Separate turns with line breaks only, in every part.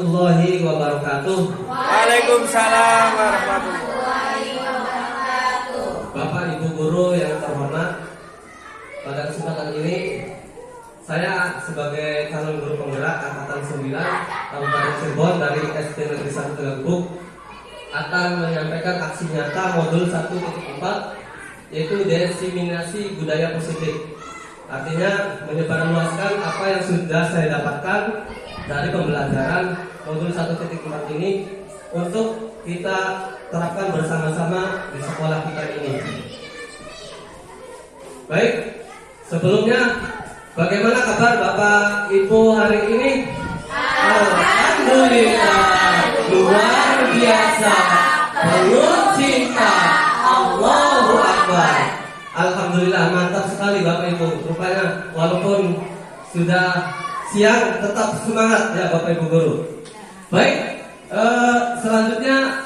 warahmatullahi wabarakatuh.
Waalaikumsalam warahmatullahi wabarakatuh.
Bapak Ibu guru yang terhormat, pada kesempatan ini saya sebagai calon guru penggerak angkatan 9 Kabupaten Cirebon dari SD Negeri 1 Tegalgubuk akan menyampaikan aksi nyata modul 1.4, yaitu diseminasi budaya positif. Artinya menyebarluaskan apa yang sudah saya dapatkan dari pembelajaran modul 1.4 ini untuk kita terapkan bersama-sama di sekolah kita ini. Baik, sebelumnya bagaimana kabar Bapak Ibu hari ini? Alhamdulillah, luar biasa, penuh cinta, Allahu Akbar. Alhamdulillah, mantap sekali Bapak Ibu. Rupanya walaupun sudah siang tetap semangat ya Bapak Ibu guru. Baik, selanjutnya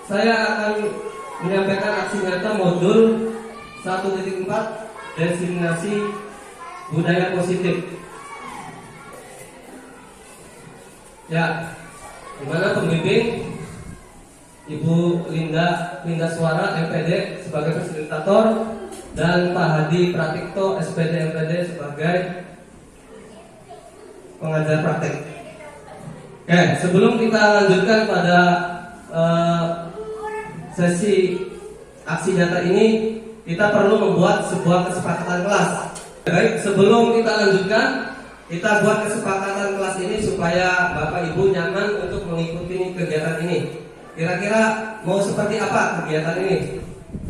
saya akan menyampaikan aksi nyata modul 1.4 diseminasi budaya positif. Ya, dimana pembimbing Ibu Linda Suara MPD sebagai fasilitator dan Pak Hadi Pratikto SPD MPD sebagai pengajar praktek. Oke, sebelum kita lanjutkan pada sesi aksi nyata ini, kita perlu membuat sebuah kesepakatan kelas. Baik, sebelum kita lanjutkan, kita buat kesepakatan kelas ini supaya Bapak Ibu nyaman untuk mengikuti kegiatan ini. Kira-kira mau seperti apa kegiatan ini?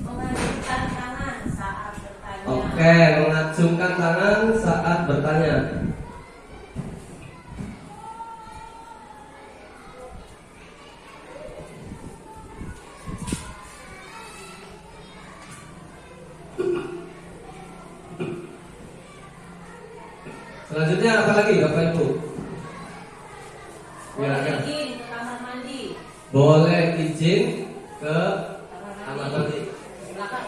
Mengacungkan tangan saat bertanya.
Oke, mengacungkan tangan saat bertanya. Selanjutnya apa lagi Bapak Ibu?
Boleh izin ke kamar mandi.
Boleh izin ke kamar mandi.
Belakang.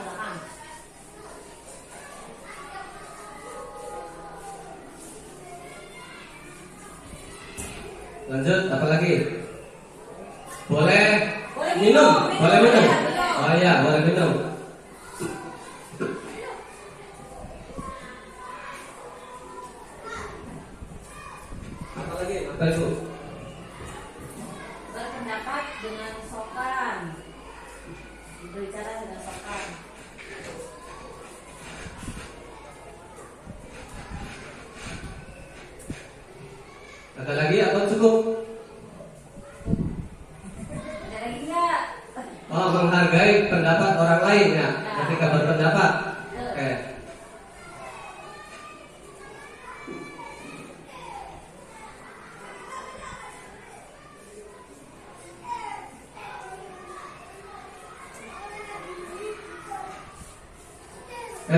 Lanjut, apa lagi? Boleh
Boleh
minum.
minum.
Boleh minum.
Minum.
Oh iya, boleh minum. Apa lagi Bapak Ibu?
Berpendapat dengan sopan. Berbicara dengan sopan.
Ada lagi atau cukup?
Ada lagi nggak?
Oh, menghargai pendapat orang lain ya ketika berpendapat. Oke.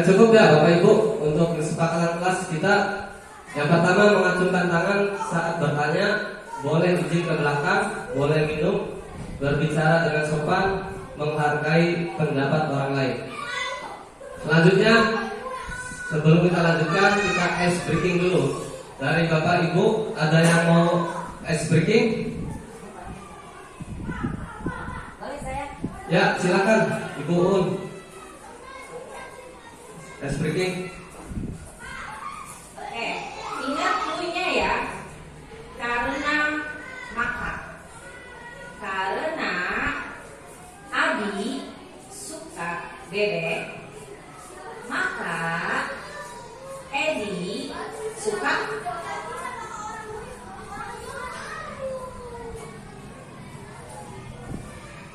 Cukup ya Bapak Ibu untuk kesepakatan kelas kita. Yang pertama, mengacungkan tangan saat bertanya, boleh izin ke belakang, boleh minum, berbicara dengan sopan, menghargai pendapat orang lain. Selanjutnya, sebelum kita lanjutkan, kita ice breaking dulu. Dari Bapak Ibu, ada yang mau ice breaking?
Boleh saya?
Ya, silakan Ibu Un. Ice breaking.
Oke, ingat clue-nya ya. Karena maka. Karena Abi suka bebek, maka Edi suka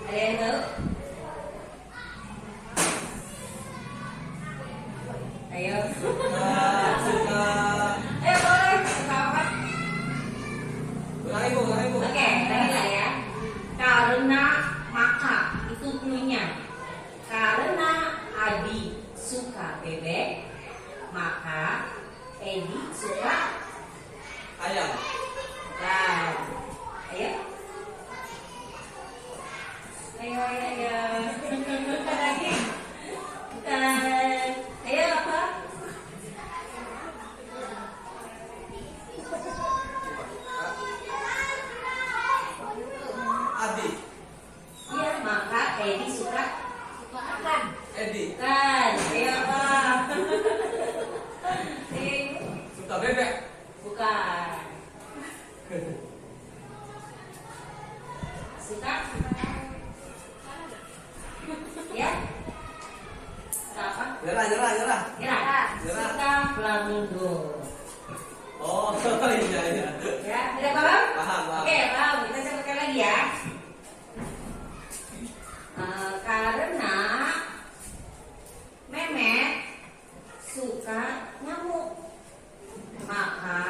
ada yang tahu? Ayo.
Suka.
Ayo boleh. Suka apa?
Ulangi Bu.
Oke, lagi lah ya. Karena maka itu clue-nya. Karena Adi suka bebek, maka Edi suka
Ayam.
dan ayo. Ayo. Suka? Ya? Apa?
Nyerah.
Nyerah. Suka flamingo.
Oh, iya.
Ya, tidak paham?
Paham.
Oke, paham. Kita sebutkan lagi ya. Karena Memet suka nyamuk, maka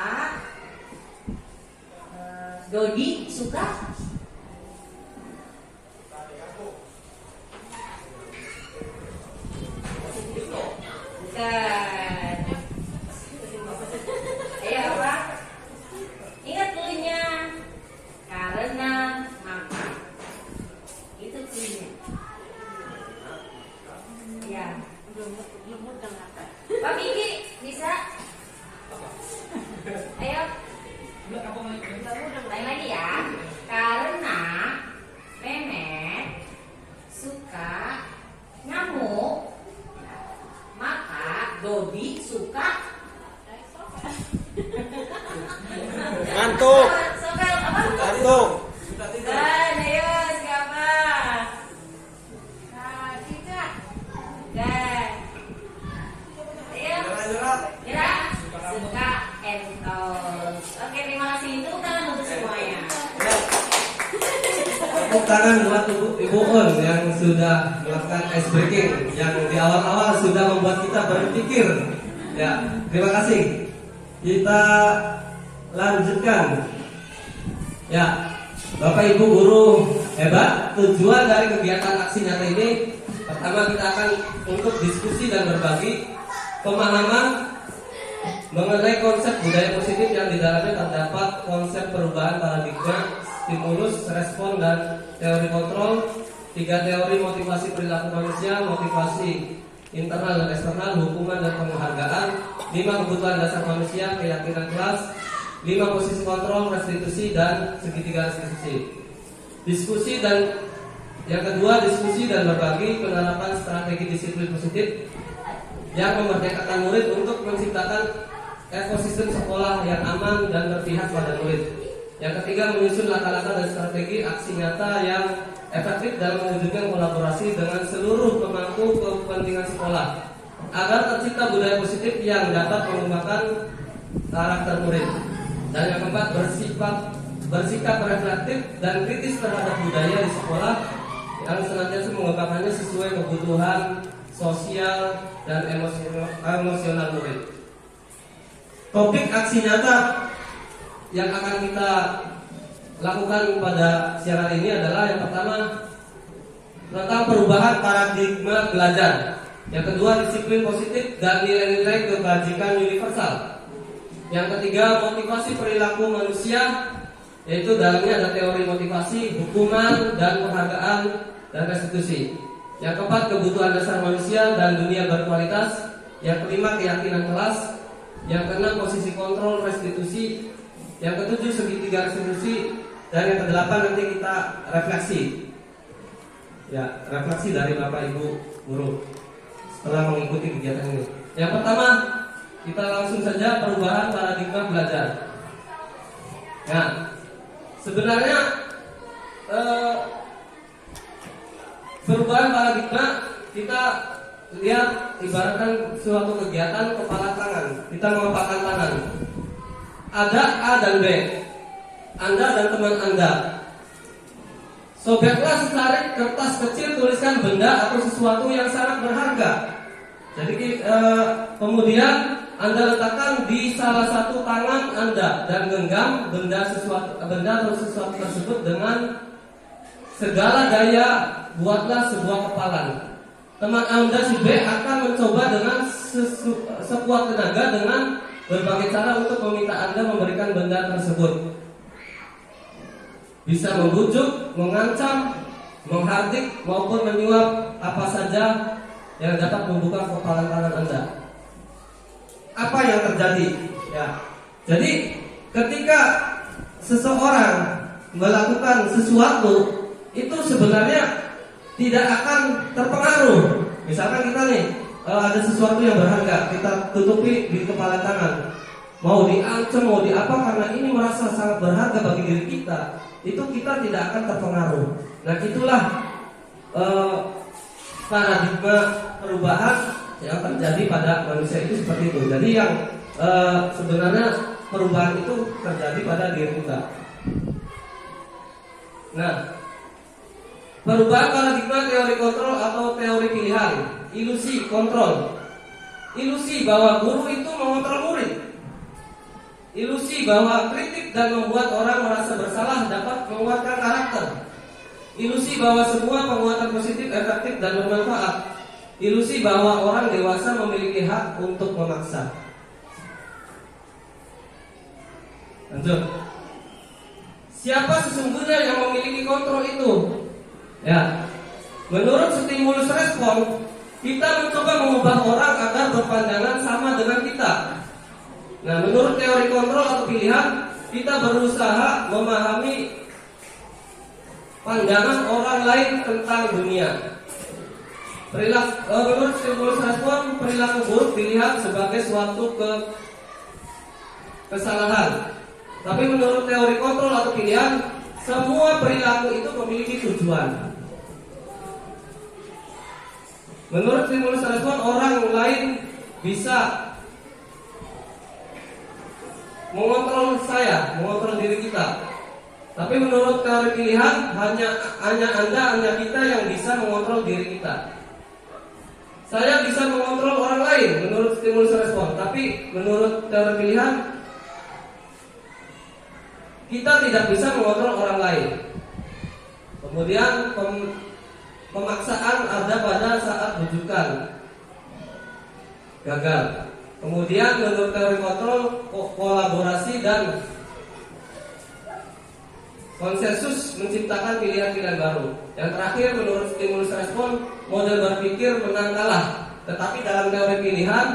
Dodi suka bukan. Ayo apa? Ingat cluenya. Karena maka. Itu cluenya. Ya. Pak Miki bisa? Ayo. Lain lagi ya. Karena Memet suka nyamuk, maka Dodi suka
Ngantuk.
suka apa?
Ngantuk.
Dan ayo siapa? Dan ayo nyerah. Suka entos. Oke, terima kasih. Itu tangan untuk semuanya.
Tepuk tangan buat Ibu Un yang sudah melakukan ice breaking, yang di awal-awal sudah membuat kita berpikir. Ya, terima kasih. Kita lanjutkan. Ya, Bapak Ibu guru hebat. Tujuan dari kegiatan aksi nyata ini, pertama kita akan untuk diskusi dan berbagi pemahaman mengenai konsep budaya positif yang di dalamnya terdapat konsep perubahan paradigma, stimulus, respon, dan teori kontrol, 3 teori motivasi perilaku manusia, motivasi internal dan eksternal, hukuman dan penghargaan, 5 kebutuhan dasar manusia, keyakinan kelas, 5 posisi kontrol, restitusi, dan segitiga restitusi. Diskusi dan yang kedua, diskusi dan berbagi penerapan strategi disiplin positif yang memerdekakan murid untuk menciptakan ekosistem sekolah yang aman dan berpihak pada murid. Yang ketiga, menyusun langkah-langkah dan strategi aksi nyata yang efektif dalam mewujudkan kolaborasi dengan seluruh pemangku kepentingan sekolah agar tercipta budaya positif yang dapat mengembangkan karakter murid. Dan yang keempat, bersikap reflektif dan kritis terhadap budaya di sekolah yang senantiasa mengembangkannya sesuai kebutuhan sosial dan emosional murid. Topik aksi nyata yang akan kita lakukan pada siaran ini adalah yang pertama tentang perubahan paradigma belajar, yang kedua disiplin positif dan nilai-nilai kebajikan universal, yang ketiga motivasi perilaku manusia, yaitu dalamnya ada teori motivasi, hukuman dan penghargaan dan restitusi, yang keempat kebutuhan dasar manusia dan dunia berkualitas, yang kelima keyakinan kelas, yang keenam posisi kontrol restitusi, yang ketujuh segitiga restitusi, dan yang kedelapan nanti kita refleksi. Ya, refleksi dari Bapak Ibu guru setelah mengikuti kegiatan ini. Yang pertama, kita langsung saja perubahan paradigma belajar. Nah, sebenarnya perubahan paradigma kita lihat ibaratkan suatu kegiatan kepala tangan. Kita mengepakkan tangan. Ada A dan B. Anda dan teman Anda. Sobeklah secari kertas kecil, tuliskan benda atau sesuatu yang sangat berharga. Jadi kemudian Anda letakkan di salah satu tangan Anda dan genggam benda atau sesuatu tersebut dengan segala daya. Buatlah sebuah kepalan. Teman Anda si B akan mencoba dengan sekuat tenaga dengan berbagai cara untuk meminta Anda memberikan benda tersebut. Bisa membujuk, mengancam, menghardik maupun menyuap apa saja yang dapat membuka kepalan tangan Anda. Apa yang terjadi? Ya. Jadi ketika seseorang melakukan sesuatu itu sebenarnya tidak akan terpengaruh. Misalkan kita nih ada sesuatu yang berharga, kita tutupi di kepala tangan. mau diancam, mau diapa, karena ini merasa sangat berharga bagi diri kita, itu kita tidak akan terpengaruh. Nah, itulah paradigma perubahan yang terjadi pada manusia itu seperti itu. Jadi yang sebenarnya perubahan itu terjadi pada diri kita. Nah, perubahan paradigma teori kontrol atau teori pilihan, ilusi kontrol. Ilusi bahwa guru itu mengontrol murid. Ilusi bahwa kritik dan membuat orang merasa bersalah dapat menguatkan karakter. Ilusi bahwa semua penguatan positif efektif dan bermanfaat. Ilusi bahwa orang dewasa memiliki hak untuk memaksa. Lanjut. Siapa sesungguhnya yang memiliki kontrol itu? Ya, menurut stimulus respon, kita mencoba mengubah orang agar berpandangan sama dengan kita. Nah, menurut teori kontrol atau pilihan, kita berusaha memahami pandangan orang lain tentang dunia. Menurut stimulus respon, perilaku buruk dilihat sebagai suatu kesalahan. Tapi menurut teori kontrol atau pilihan, semua perilaku itu memiliki tujuan. Menurut stimulus respon, orang lain bisa mengontrol saya, mengontrol diri kita. Tapi menurut teori pilihan, hanya Anda, hanya kita yang bisa mengontrol diri kita. Saya bisa mengontrol orang lain menurut stimulus respon, tapi menurut teori pilihan, kita tidak bisa mengontrol orang lain. Kemudian pemaksaan ada pada saat rujukan gagal. Kemudian menurut teori kontrol, kolaborasi dan konsensus menciptakan pilihan-pilihan baru. Yang terakhir menurut stimulus respon, model berpikir menang kalah. Tetapi dalam teori pilihan,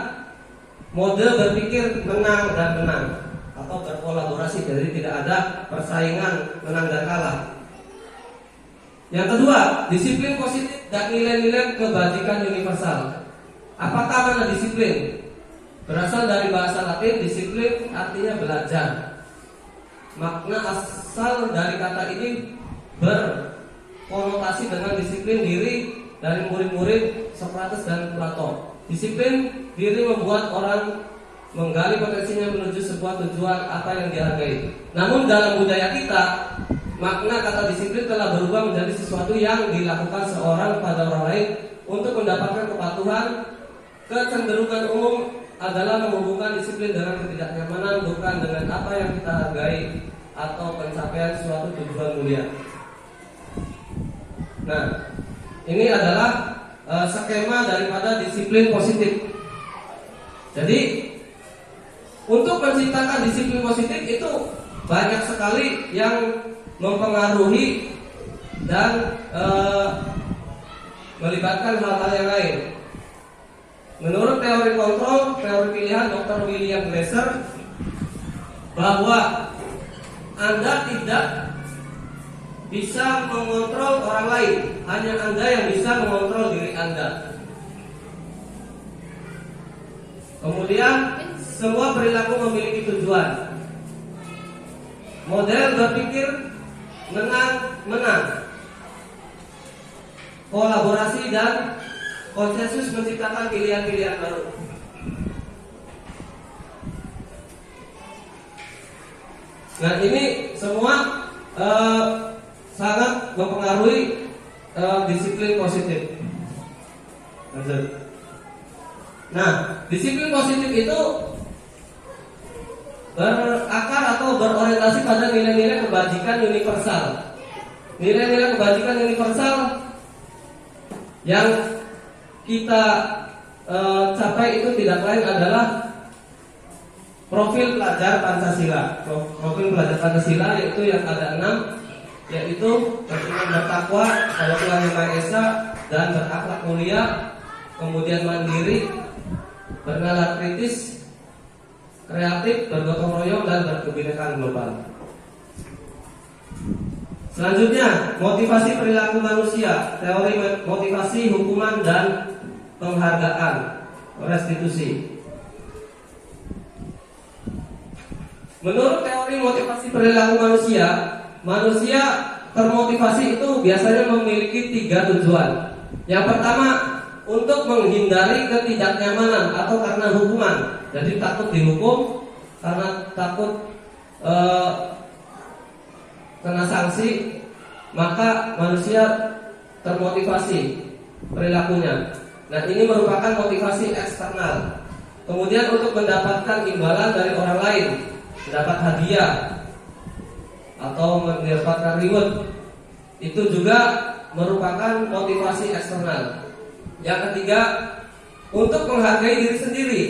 model berpikir menang dan menang atau berkolaborasi, jadi tidak ada persaingan menang dan kalah. Yang kedua, disiplin positif dan nilai-nilai kebajikan universal. Apakah mana disiplin? Berasal dari bahasa Latin, disiplin artinya belajar. Makna asal dari kata ini berkonotasi dengan disiplin diri dari murid-murid Sokrates dan Plato. Disiplin diri membuat orang menggali potensinya menuju sebuah tujuan apa yang dihargai. Namun dalam budaya kita, makna kata disiplin telah berubah menjadi sesuatu yang dilakukan seorang pada orang lain untuk mendapatkan kepatuhan. Kecenderungan umum adalah menghubungkan disiplin dengan ketidaknyamanan, bukan dengan apa yang kita hargai atau pencapaian suatu tujuan mulia. Nah, ini adalah skema daripada disiplin positif. Jadi, untuk menciptakan disiplin positif itu banyak sekali yang mempengaruhi dan melibatkan hal-hal yang lain. Menurut teori kontrol, teori pilihan Dr. William Glasser, bahwa Anda tidak bisa mengontrol orang lain, hanya Anda yang bisa mengontrol diri Anda. Kemudian semua perilaku memiliki tujuan. Model berpikir menang-menang. Kolaborasi dan konsensus menciptakan pilihan-pilihan baru. Nah, ini semua sangat mempengaruhi disiplin positif. Nah, disiplin positif itu berakar atau berorientasi pada nilai-nilai kebajikan universal. Nilai-nilai kebajikan universal yang kita capai itu tidak lain adalah profil pelajar Pancasila. Profil pelajar Pancasila yaitu yang ada 6, yaitu beriman bertakwa pada Tuhan Yang Maha Esa dan berakhlak mulia, kemudian mandiri, bernalar kritis, kreatif, bergotong royong dan berkebinekaan global. Selanjutnya, motivasi perilaku manusia, teori motivasi, hukuman dan penghargaan, restitusi. Menurut teori motivasi perilaku manusia, manusia termotivasi itu biasanya memiliki 3 tujuan. Yang pertama, untuk menghindari ketidaknyamanan atau karena hukuman. Jadi takut dihukum, karena takut kena sanksi, maka manusia termotivasi perilakunya. Nah, ini merupakan motivasi eksternal. Kemudian untuk mendapatkan imbalan dari orang lain, mendapat hadiah atau mendapatkan reward, itu juga merupakan motivasi eksternal. Yang ketiga, untuk menghargai diri sendiri.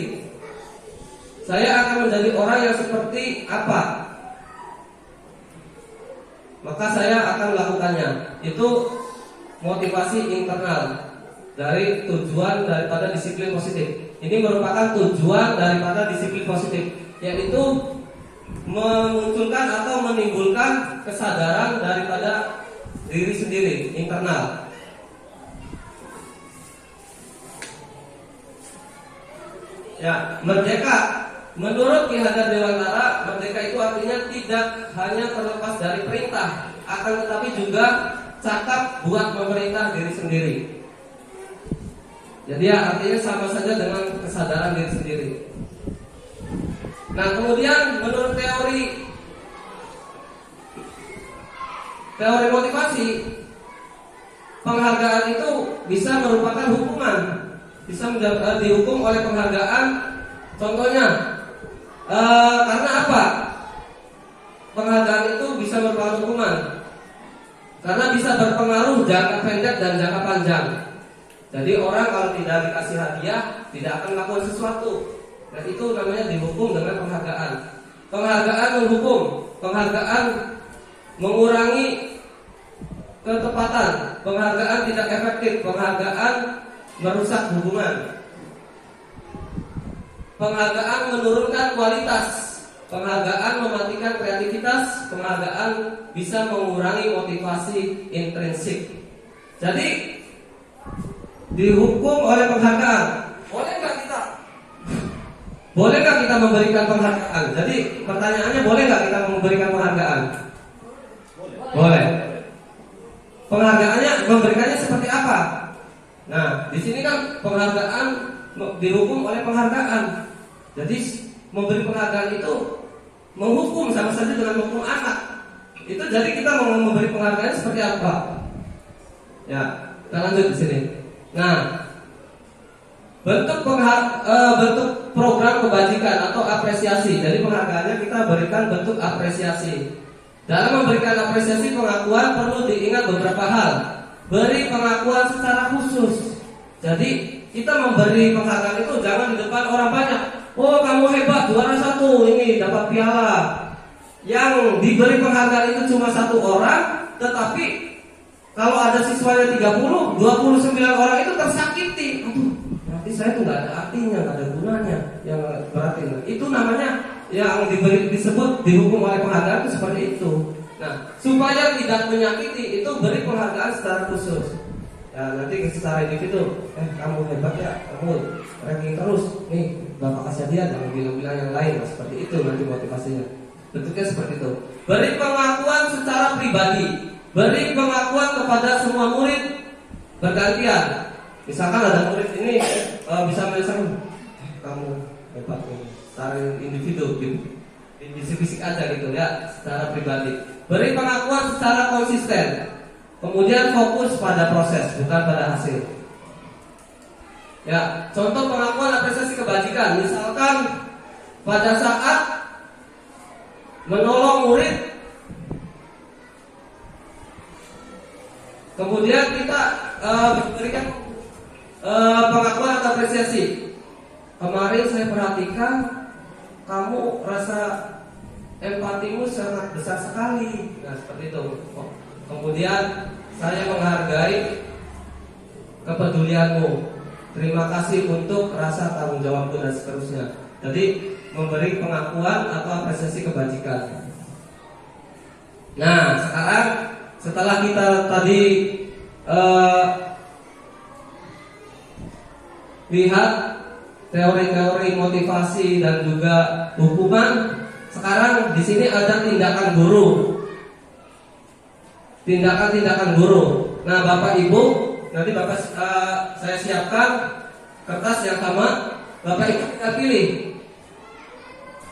Saya akan menjadi orang yang seperti apa, maka saya akan melakukannya. Itu motivasi internal dari tujuan daripada disiplin positif. Ini merupakan tujuan daripada disiplin positif, yaitu memunculkan atau menimbulkan kesadaran daripada diri sendiri, internal. Ya, merdeka. Menurut Ki Hajar Dewantara, merdeka itu artinya tidak hanya terlepas dari perintah, akan tetapi juga cakap buat memerintah diri sendiri. Jadi ya, artinya sama saja dengan kesadaran diri sendiri. Nah, kemudian menurut teori motivasi, penghargaan itu bisa merupakan hukuman, bisa dihukum oleh penghargaan. Contohnya, karena apa? Penghargaan itu bisa merupakan hukuman karena bisa berpengaruh jangka pendek dan jangka panjang. Jadi orang kalau tidak dikasih hadiah tidak akan melakukan sesuatu. Dan itu namanya dihukum dengan penghargaan. Penghargaan menghukum, penghargaan mengurangi ketepatan, penghargaan tidak efektif, penghargaan merusak hubungan. Penghargaan menurunkan kualitas, penghargaan mematikan kreativitas, penghargaan bisa mengurangi motivasi intrinsik. Jadi dihukum oleh penghargaan. Boleh nggak kita memberikan penghargaan? Jadi pertanyaannya, boleh nggak kita memberikan penghargaan? Boleh. Penghargaannya memberikannya seperti apa? Nah, di sini kan penghargaan dihukum oleh penghargaan. Jadi memberi penghargaan itu menghukum, sama saja dengan menghukum anak. Itu jadi kita mau memberi penghargaan seperti apa? Ya, kita lanjut di sini. Nah, bentuk program kebajikan atau apresiasi. Jadi penghargaannya kita berikan bentuk apresiasi. Dalam memberikan apresiasi pengakuan perlu diingat beberapa hal. Beri pengakuan secara khusus. Jadi kita memberi penghargaan itu jangan di depan orang banyak. Oh, kamu hebat, juara 1, ini dapat piala. Yang diberi penghargaan itu cuma 1 orang, tetapi kalau ada siswanya 30, 29 orang itu tersakiti. Aduh, berarti saya itu nggak ada artinya, nggak ada gunanya. Yang berarti itu namanya yang disebut dihukum oleh penghargaan itu seperti itu. Nah, supaya tidak menyakiti itu beri penghargaan secara khusus. Ya, nanti secara individu, kamu hebat ya, kamu ranking terus. Nih, bapak kasih dia, jangan bilang-bilang yang lain. Seperti itu nanti motivasinya. Bentuknya seperti itu. Beri pengakuan secara pribadi. Beri pengakuan kepada semua murid bergantian. Misalkan ada murid ini bisa melihat kamu hebat nih, secara individu, fisik aja gitu ya, secara pribadi. Beri pengakuan secara konsisten. Kemudian fokus pada proses, bukan pada hasil. Ya, contoh pengakuan apresiasi kebajikan. Misalkan pada saat menolong murid, kemudian kita memberikan pengakuan atau apresiasi. Kemarin saya perhatikan kamu rasa empatimu sangat besar sekali. Nah, seperti itu. Kemudian saya menghargai kepedulianmu. Terima kasih untuk rasa tanggung jawabmu dan seterusnya. Jadi memberi pengakuan atau apresiasi kebajikan. Nah, sekarang setelah kita tadi lihat teori-teori motivasi dan juga hukuman, sekarang di sini ada tindakan guru. Tindakan-tindakan guru. Nah, Bapak Ibu, nanti saya siapkan kertas yang sama. Bapak Ibu kita pilih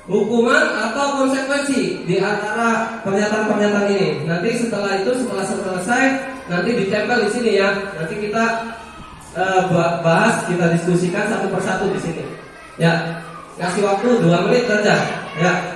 hukuman atau konsekuensi di antara pernyataan-pernyataan ini. Nanti setelah selesai, nanti ditempel di sini ya. Nanti kita bahas, kita diskusikan satu persatu di sini. Ya, kasih waktu 2 menit saja. Ya.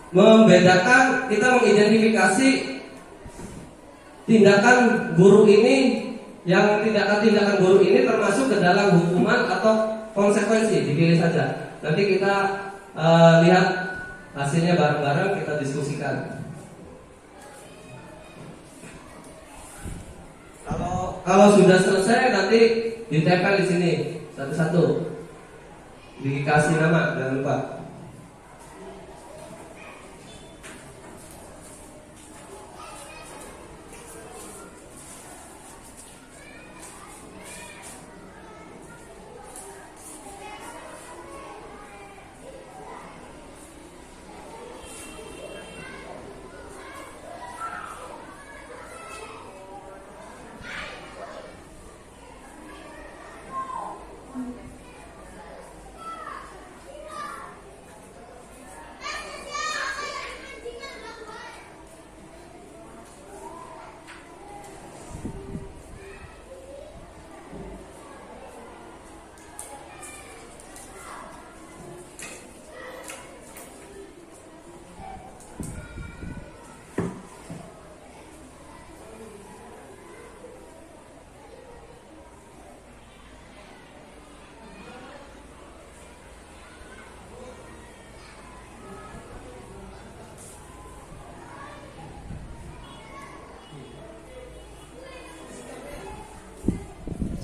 Membedakan, kita mengidentifikasi tindakan guru ini, yang tindakan guru ini termasuk ke dalam hukuman atau konsekuensi, dipilih saja. Nanti kita lihat hasilnya bareng-bareng, kita diskusikan. Kalau sudah selesai nanti ditempel di sini satu-satu, dikasih nama, jangan lupa.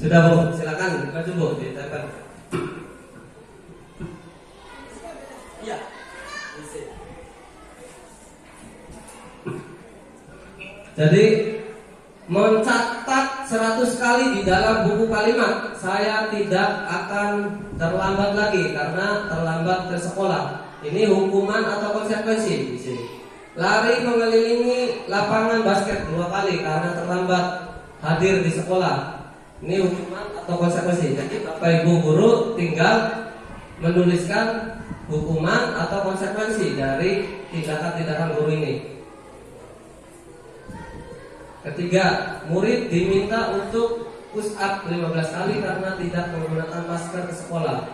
Sudah Bu, silakan maju Bu, ditempel.
Iya.
Jadi mencatat 100 kali di dalam buku kalimat, saya tidak akan terlambat lagi karena terlambat ke sekolah. Ini hukuman atau konsekuensi di sini. Lari mengelilingi lapangan basket 2 kali karena terlambat hadir di sekolah. Ini hukuman atau konsekuensi. Jadi Bapak Ibu guru tinggal menuliskan hukuman atau konsekuensi dari tindakan-tindakan guru ini. Ketiga, murid diminta untuk push up 15 kali karena tidak menggunakan masker ke sekolah.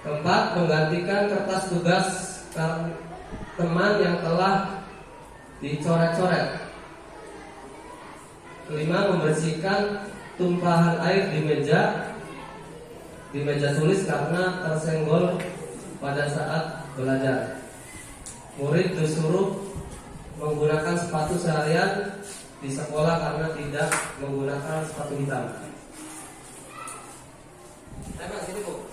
Keempat, menggantikan kertas tugas teman yang telah dicoret-coret. Kelima, membersihkan tumpahan air di meja tulis karena tersenggol pada saat belajar. Murid disuruh menggunakan sepatu seharian di sekolah karena tidak menggunakan sepatu hitam. Ayo sini Bu.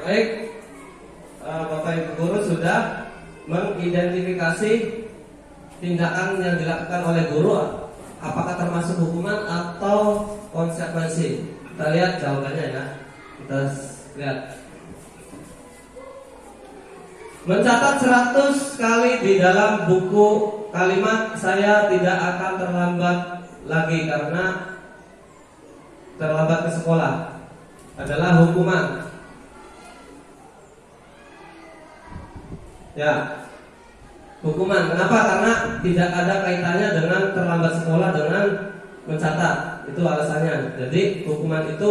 Baik, Bapak Ibu guru sudah mengidentifikasi tindakan yang dilakukan oleh guru apakah termasuk hukuman atau konsekuensi. Kita lihat jawabannya ya. Kita lihat. Mencatat 100 kali di dalam buku kalimat saya tidak akan terlambat lagi karena terlambat ke sekolah adalah hukuman. Ya, hukuman. Kenapa? Karena tidak ada kaitannya dengan terlambat sekolah dengan mencatat. Itu alasannya. Jadi hukuman itu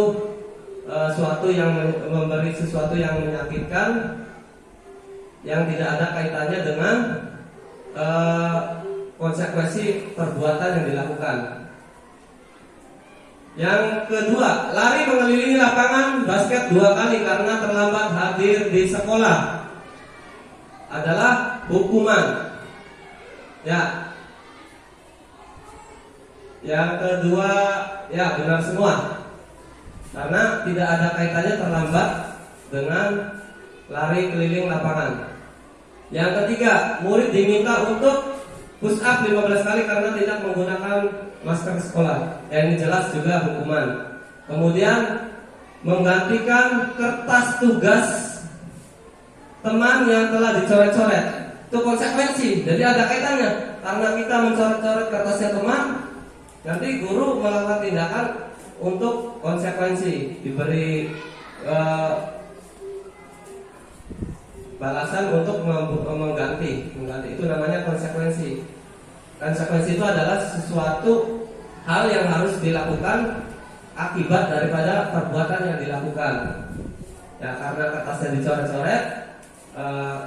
suatu yang memberi sesuatu yang menyakitkan, yang tidak ada kaitannya dengan konsekuensi perbuatan yang dilakukan. Yang kedua, lari mengelilingi lapangan basket 2 kali karena terlambat hadir di sekolah adalah hukuman. Ya. Yang kedua, ya benar semua. Karena tidak ada kaitannya terlambat dengan lari keliling lapangan. Yang ketiga, murid diminta untuk push up 15 kali karena tidak menggunakan masker sekolah. Ini jelas juga hukuman. Kemudian menggantikan kertas tugas teman yang telah dicoret-coret, itu konsekuensi. Jadi ada kaitannya. Karena kita mencoret-coret kertasnya teman, nanti guru melakukan tindakan untuk konsekuensi, diberi balasan untuk mengganti. Itu namanya konsekuensi. Konsekuensi itu adalah sesuatu hal yang harus dilakukan akibat daripada perbuatan yang dilakukan. Ya, karena kertasnya dicoret-coret,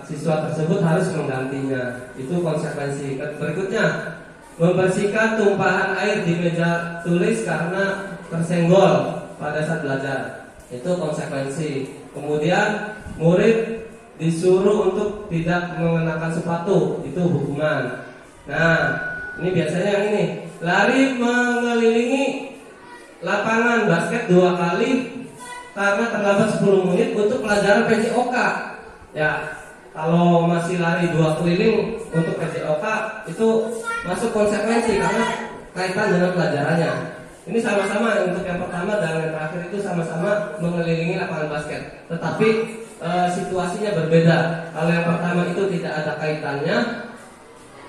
siswa tersebut harus menggantinya. Itu konsekuensi. Berikutnya, membersihkan tumpahan air di meja tulis karena tersenggol pada saat belajar. Itu konsekuensi. Kemudian murid disuruh untuk tidak mengenakan sepatu. Itu hukuman. Nah, ini biasanya yang ini. Lari mengelilingi lapangan basket 2 kali karena terlambat 10 menit untuk pelajaran PJOK. Ya, kalau masih lari 2 keliling untuk PJOK itu masuk konsekuensi karena kaitan dengan pelajarannya. Ini sama-sama untuk yang pertama dan yang terakhir itu sama-sama mengelilingi lapangan basket. Tetapi situasinya berbeda. Kalau yang pertama itu tidak ada kaitannya.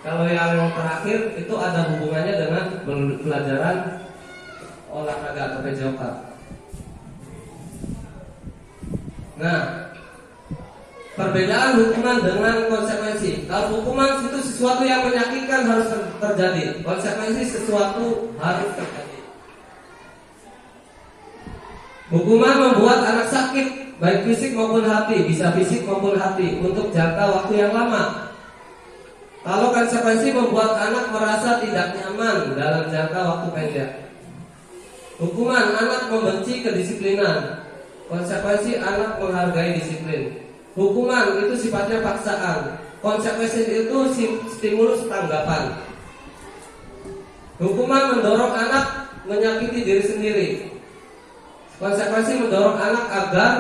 Kalau yang terakhir itu ada hubungannya dengan pelajaran olahraga atau PJOK. Nah, perbedaan hukuman dengan konsekuensi. Kalau hukuman itu sesuatu yang menyakitkan harus terjadi. Konsekuensi sesuatu harus terjadi. Hukuman membuat anak sakit, baik fisik maupun hati, bisa fisik maupun hati, untuk jangka waktu yang lama. Kalau konsekuensi membuat anak merasa tidak nyaman dalam jangka waktu pendek. Hukuman, anak membenci kedisiplinan. Konsekuensi, anak menghargai disiplin. Hukuman itu sifatnya paksaan. Konsekuensi itu stimulus tanggapan. Hukuman mendorong anak menyakiti diri sendiri. Konsekuensi mendorong anak agar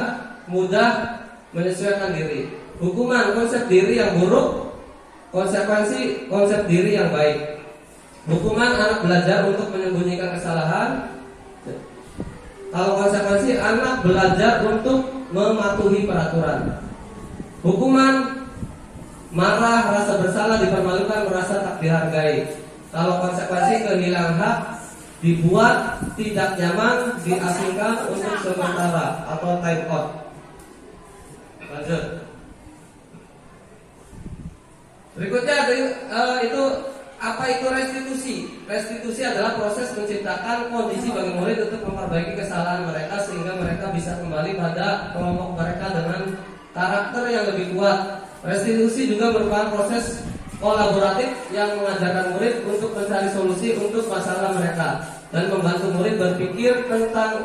mudah menyesuaikan diri. Hukuman, konsep diri yang buruk. Konsekuensi, konsep diri yang baik. Hukuman, anak belajar untuk menyembunyikan kesalahan. Kalau konsekuensi, anak belajar untuk mematuhi peraturan. Hukuman, marah, rasa bersalah, dipermalukan, merasa tak dihargai. Kalau konsekuensi, kehilangan hak, dibuat tidak nyaman, diasingkan untuk sementara atau time out. Lanjut. Berikutnya itu apa itu restitusi? Restitusi adalah proses menciptakan kondisi bagi murid untuk memperbaiki kesalahan mereka sehingga mereka bisa kembali pada kelompok mereka dengan karakter yang lebih kuat. Restitusi juga merupakan proses kolaboratif yang mengajarkan murid untuk mencari solusi untuk masalah mereka dan membantu murid berpikir tentang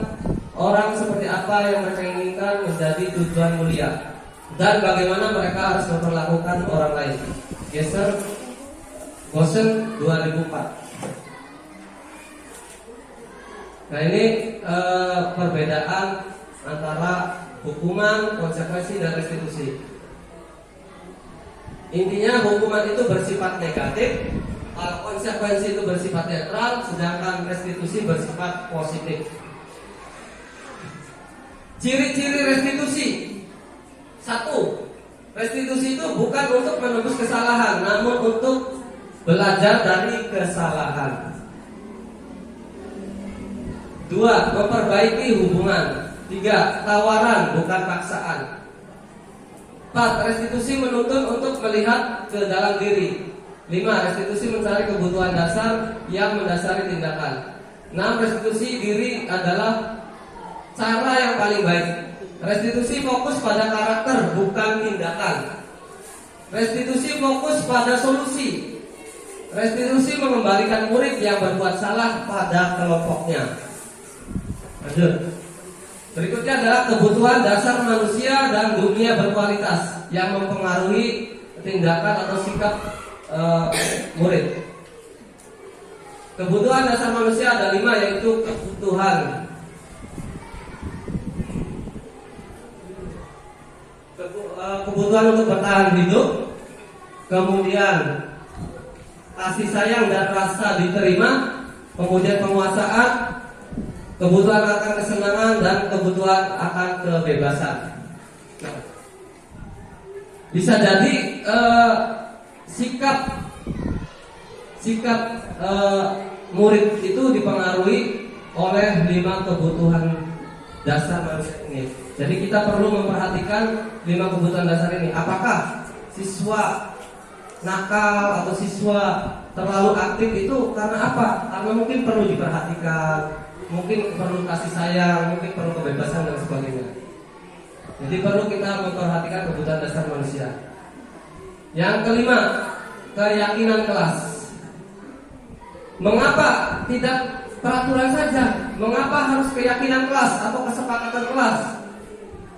orang seperti apa yang mereka inginkan menjadi tujuan mulia dan bagaimana mereka harus memperlakukan orang lain. Geser Gosen 2004. Nah, ini perbedaan antara hukuman, konsekuensi, dan restitusi. Intinya hukuman itu bersifat negatif, konsekuensi itu bersifat netral, sedangkan restitusi bersifat positif. Ciri-ciri restitusi. 1. Restitusi itu bukan untuk menebus kesalahan, namun untuk belajar dari kesalahan. 2. Memperbaiki hubungan. 3. Tawaran bukan paksaan. 4. Restitusi menuntun untuk melihat ke dalam diri. 5. Restitusi mencari kebutuhan dasar yang mendasari tindakan. 6. Restitusi diri adalah cara yang paling baik. Restitusi fokus pada karakter bukan tindakan. Restitusi fokus pada solusi. Restitusi mengembalikan murid yang berbuat salah pada kelompoknya. Lanjut. Berikutnya adalah kebutuhan dasar manusia dan dunia berkualitas yang mempengaruhi tindakan atau sikap murid. Kebutuhan dasar manusia ada 5, yaitu kebutuhan untuk bertahan hidup, kemudian kasih sayang dan rasa diterima, kemudian penguasaan, kebutuhan akan kesenangan, dan kebutuhan akan kebebasan. Nah, bisa jadi sikap murid itu dipengaruhi oleh 5 kebutuhan dasar manusia ini. Jadi kita perlu memperhatikan 5 kebutuhan dasar ini. Apakah siswa nakal atau siswa terlalu aktif itu karena apa? Karena mungkin perlu diperhatikan, mungkin perlu kasih sayang, mungkin perlu kebebasan dan sebagainya. Jadi perlu kita memperhatikan kebutuhan dasar manusia. Yang kelima, keyakinan kelas. Mengapa tidak peraturan saja? Mengapa harus keyakinan kelas atau kesepakatan kelas?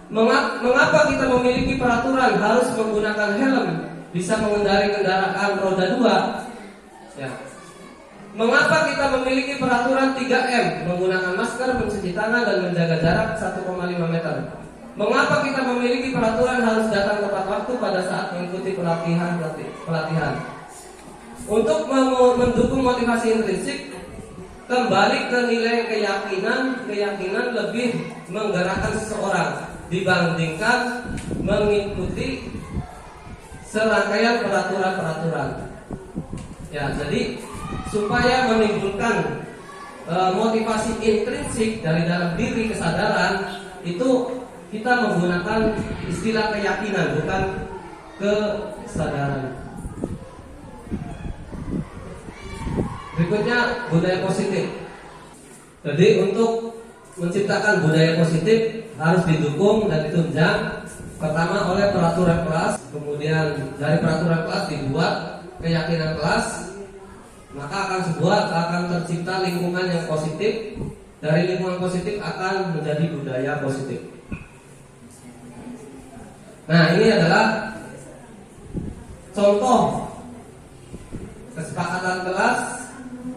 Mengapa kita memiliki peraturan harus menggunakan helm, bisa mengendarai kendaraan roda 2? Ya. Mengapa kita memiliki peraturan 3M, menggunakan masker, mencuci tangan, dan menjaga jarak 1,5 meter? Mengapa kita memiliki peraturan harus datang tepat waktu pada saat mengikuti pelatihan? Untuk mendukung motivasi intrinsik, kembali ke nilai keyakinan lebih menggerakkan seseorang dibandingkan mengikuti serangkaian peraturan-peraturan. Ya, jadi supaya menimbulkan motivasi intrinsik dari dalam diri, kesadaran, itu kita menggunakan istilah keyakinan, bukan kesadaran. Berikutnya, budaya positif. Jadi untuk menciptakan budaya positif harus didukung dan ditunjang pertama oleh peraturan kelas, kemudian dari peraturan kelas dibuat keyakinan kelas, maka akan tercipta lingkungan yang positif. Dari lingkungan positif akan menjadi budaya positif. Nah, ini adalah contoh kesepakatan kelas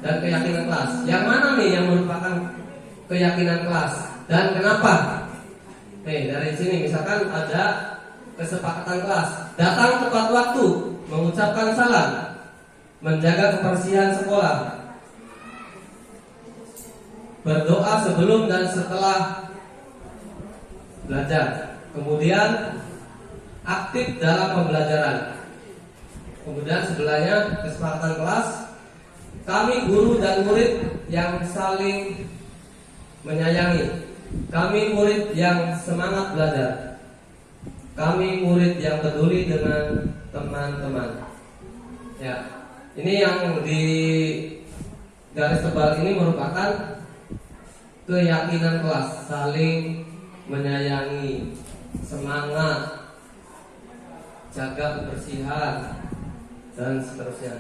dan keyakinan kelas. Yang mana nih yang merupakan keyakinan kelas dan kenapa? Dari sini misalkan ada kesepakatan kelas: datang tepat waktu, mengucapkan salam, menjaga kebersihan sekolah, berdoa sebelum dan setelah belajar, kemudian aktif dalam pembelajaran. Kemudian sebelahnya kesepakatan kelas: kami guru dan murid yang saling menyayangi, kami murid yang semangat belajar, kami murid yang peduli dengan teman-teman. Ya, ini yang di garis tebal ini merupakan keyakinan kelas: saling menyayangi, semangat, jaga kebersihan, dan seterusnya.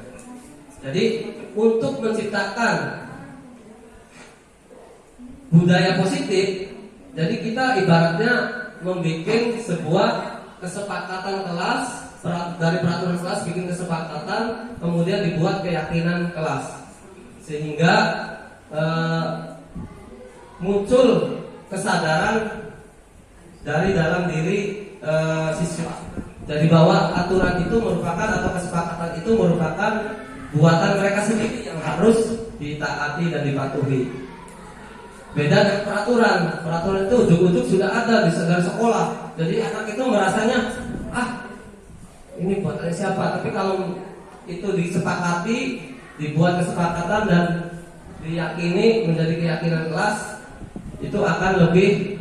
Jadi untuk menciptakan budaya positif, jadi kita ibaratnya membuat sebuah kesepakatan kelas, dari peraturan kelas bikin kesepakatan, kemudian dibuat keyakinan kelas, sehingga muncul kesadaran dari dalam diri siswa. Jadi bahwa aturan itu merupakan atau kesepakatan itu merupakan buatan mereka sendiri yang harus ditaati dan dipatuhi. Beda dengan peraturan. Peraturan itu ujug-ujug sudah ada di segala sekolah. Jadi anak itu merasanya ini buatan siapa? Tapi kalau itu disepakati, dibuat kesepakatan dan diyakini menjadi keyakinan kelas, itu akan lebih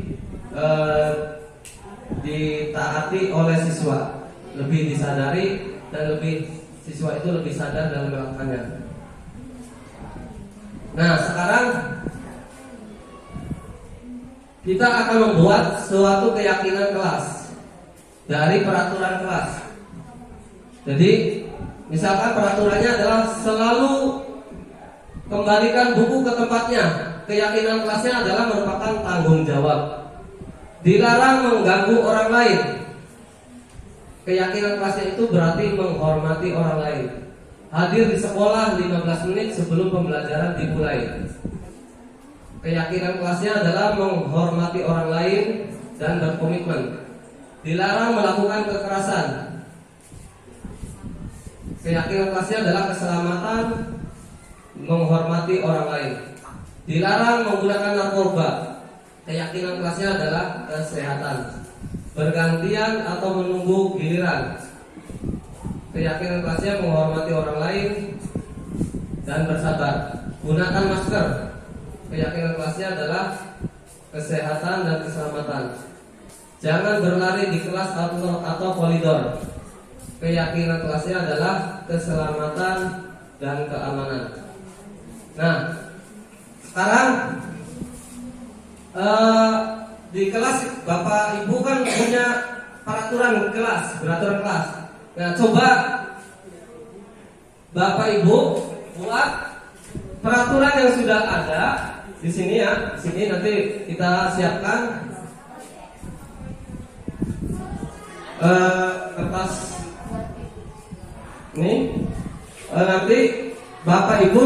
ditaati oleh siswa, lebih disadari dan siswa itu lebih sadar dalam melakukannya. Nah, sekarang kita akan membuat suatu keyakinan kelas dari peraturan kelas. Jadi, misalkan peraturannya adalah selalu kembalikan buku ke tempatnya. Keyakinan kelasnya adalah merupakan tanggung jawab. Dilarang mengganggu orang lain. Keyakinan kelasnya itu berarti menghormati orang lain. Hadir di sekolah 15 menit sebelum pembelajaran dimulai. Keyakinan kelasnya adalah menghormati orang lain dan berkomitmen. Dilarang melakukan kekerasan. Keyakinan kelasnya adalah keselamatan, menghormati orang lain. Dilarang menggunakan narkoba. Keyakinan kelasnya adalah kesehatan. Bergantian atau menunggu giliran. Keyakinan kelasnya menghormati orang lain dan bersabar. Gunakan masker. Keyakinan kelasnya adalah kesehatan dan keselamatan. Jangan berlari di kelas atau koridor. Keyakinan kelasnya adalah keselamatan dan keamanan. Nah, sekarang di kelas Bapak Ibu kan punya peraturan kelas. Nah, coba Bapak Ibu buat peraturan yang sudah ada di sini ya. Di sini nanti kita siapkan kertas ini. Nanti Bapak Ibu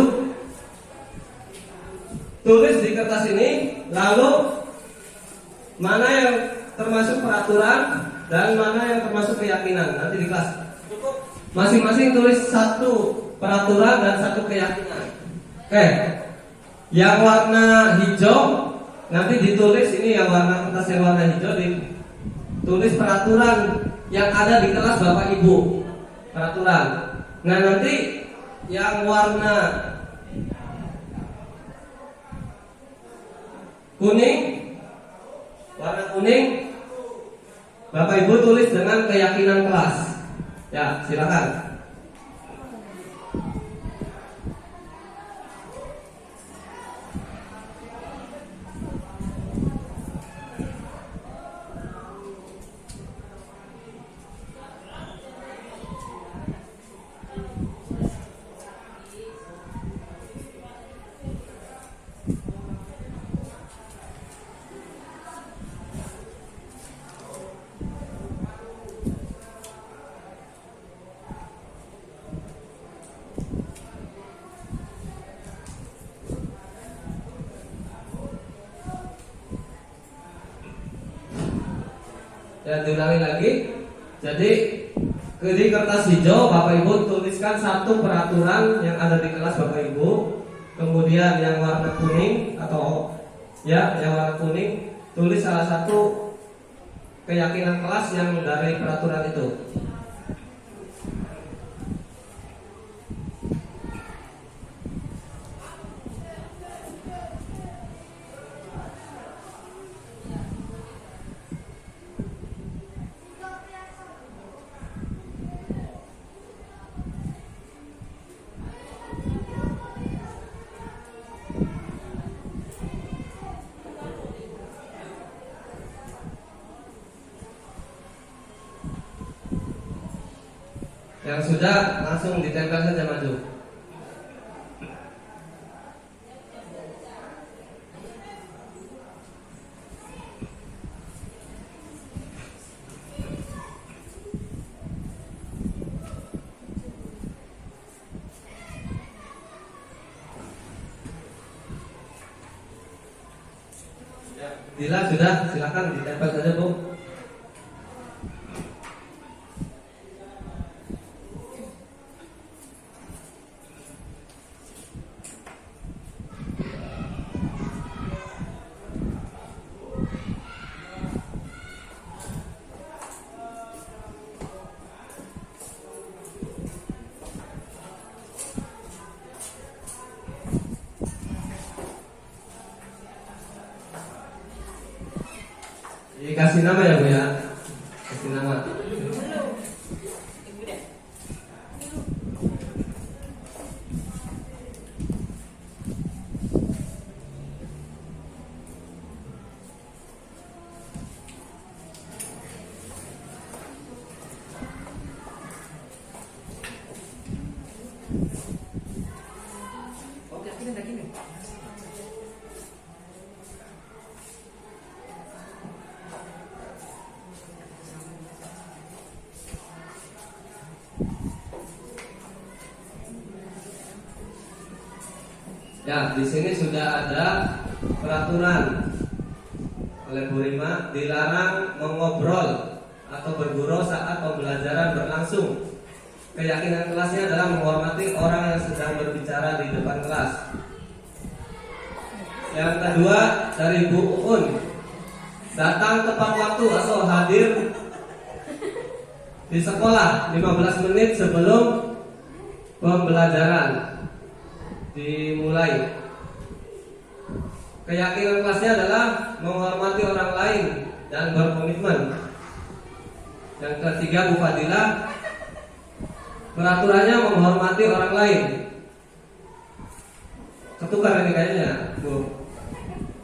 tulis di kertas ini, lalu mana yang termasuk peraturan dan mana yang termasuk keyakinan. Nanti di kelas masing-masing tulis satu peraturan dan satu keyakinan. Oke, yang warna hijau nanti ditulis, ini yang warna kertas yang warna hijau ditulis peraturan yang ada di kelas Bapak Ibu. Peraturan. Nah, nanti yang warna kuning, Bapak Ibu tulis dengan keyakinan kelas. Ya, silakan. Ya, diulangi lagi. Jadi di kertas hijau Bapak Ibu tuliskan satu peraturan yang ada di kelas Bapak Ibu. Kemudian yang warna kuning yang warna kuning tulis salah satu keyakinan kelas yang dari peraturan itu. Yang sudah langsung ditempel saja maju. Bila sudah, silakan ditempel saja, Bu. Dikasih nama ya Bu ya. Kasih nama. Ya, di sini sudah ada peraturan oleh Bu Rima, dilarang mengobrol atau bergurau saat pembelajaran berlangsung. Keyakinan kelasnya adalah menghormati orang yang sedang berbicara di depan kelas. Yang kedua dari Bu Uun, datang tepat waktu atau hadir di sekolah 15 menit sebelum pembelajaran dimulai. Keyakinan kelasnya adalah menghormati orang lain dan berkomitmen. Yang ketiga Bu Fadilah, peraturannya menghormati orang lain. Ketukar ini kayaknya Bu.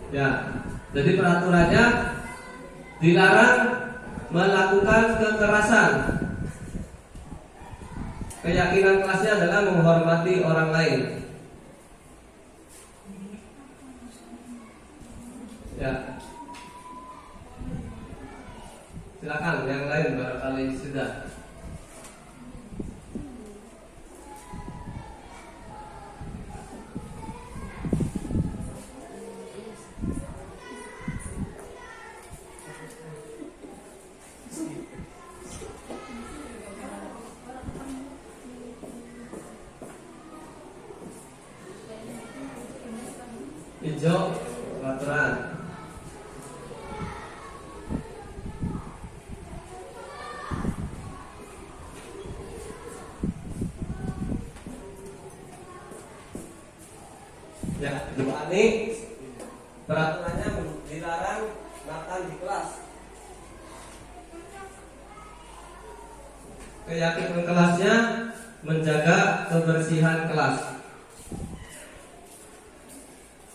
Ya, jadi peraturannya dilarang melakukan kekerasan. Keyakinan kelasnya adalah menghormati orang lain. Ya, silakan yang lain barangkali sudah. Hijau peraturan. Ya, kedua ini peraturannya dilarang makan di kelas. Keyakinan kelasnya menjaga kebersihan kelas.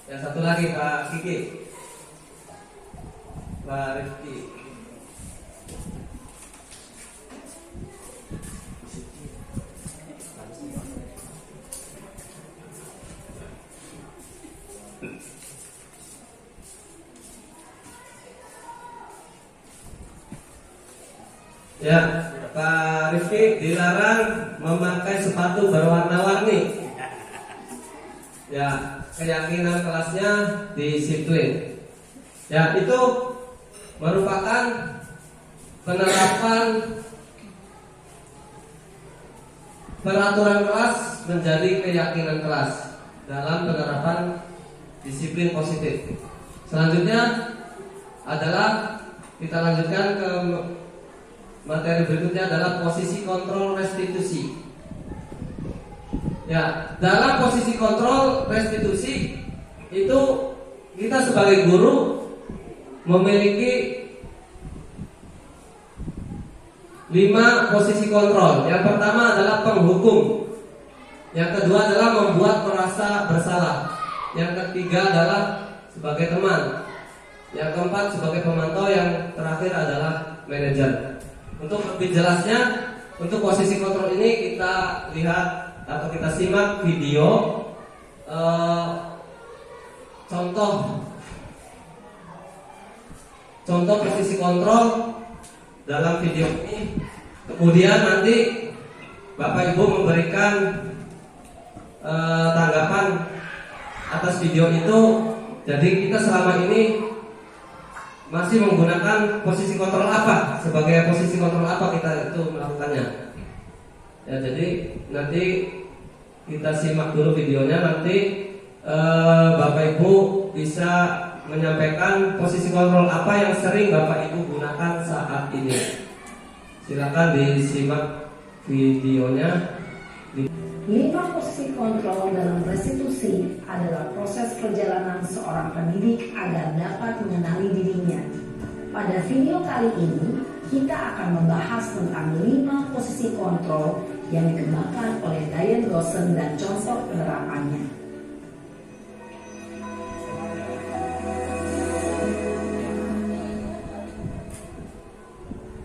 Yang satu lagi Pak Kiki, Pak Rifki. Ya, Pak Rifki dilarang memakai sepatu berwarna-warni. Ya, keyakinan kelasnya disiplin. Ya, itu merupakan penerapan peraturan kelas menjadi keyakinan kelas dalam penerapan disiplin positif. Selanjutnya adalah kita lanjutkan ke materi berikutnya adalah posisi kontrol restitusi. Ya, dalam posisi kontrol restitusi itu kita sebagai guru memiliki 5 posisi kontrol. Yang pertama adalah penghukum. Yang kedua adalah membuat merasa bersalah. Yang ketiga adalah sebagai teman. Yang keempat sebagai pemantau. Yang terakhir adalah manajer. Untuk lebih jelasnya, untuk posisi kontrol ini kita lihat atau kita simak video contoh posisi kontrol dalam video ini. Kemudian nanti Bapak Ibu memberikan tanggapan atas video itu. Jadi kita selama ini masih menggunakan posisi kontrol apa, sebagai posisi kontrol apa kita itu melakukannya. Ya, jadi nanti kita simak dulu videonya. Nanti Bapak Ibu bisa menyampaikan posisi kontrol apa yang sering Bapak Ibu gunakan saat ini. Silakan disimak videonya.
5 posisi kontrol dalam restitusi adalah proses perjalanan seorang pendidik agar dapat mengenali dirinya, Pada video kali ini, kita akan membahas tentang 5 posisi kontrol yang dikembangkan oleh Diane Gosson dan contoh penerapannya.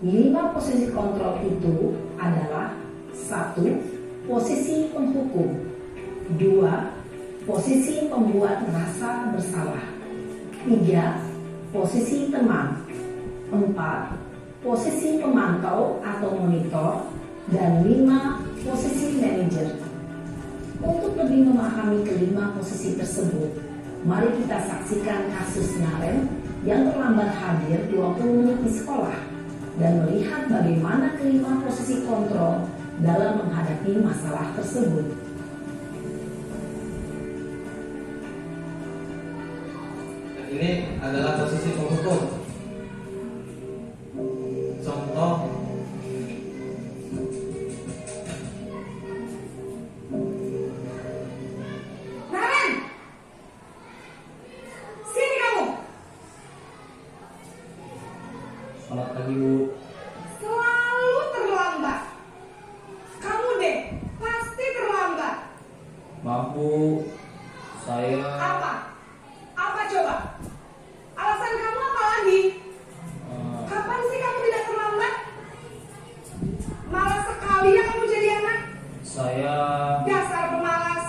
5 posisi kontrol itu adalah: 1. Posisi penghukum. 2. Posisi pembuat merasa bersalah. 3. Posisi teman. 4. Posisi pemantau atau monitor. Dan 5. Posisi manajer. Untuk lebih memahami kelima posisi tersebut, mari kita saksikan kasus Naren yang terlambat hadir 20 menit di sekolah dan melihat bagaimana kelima posisi kontrol dalam menghadapi masalah tersebut.
Ini adalah posisi penghukum. Contoh,
Naren, sini kamu.
selamat pagi Bu.
Selalu terlambat. Kamu deh, pasti terlambat.
Maaf Bu, saya
Apa? Apa coba? Alasan kamu apa lagi? Kapan sih kamu tidak terlambat? Malas sekali ya kamu jadi anak.
saya
Dasar pemalas.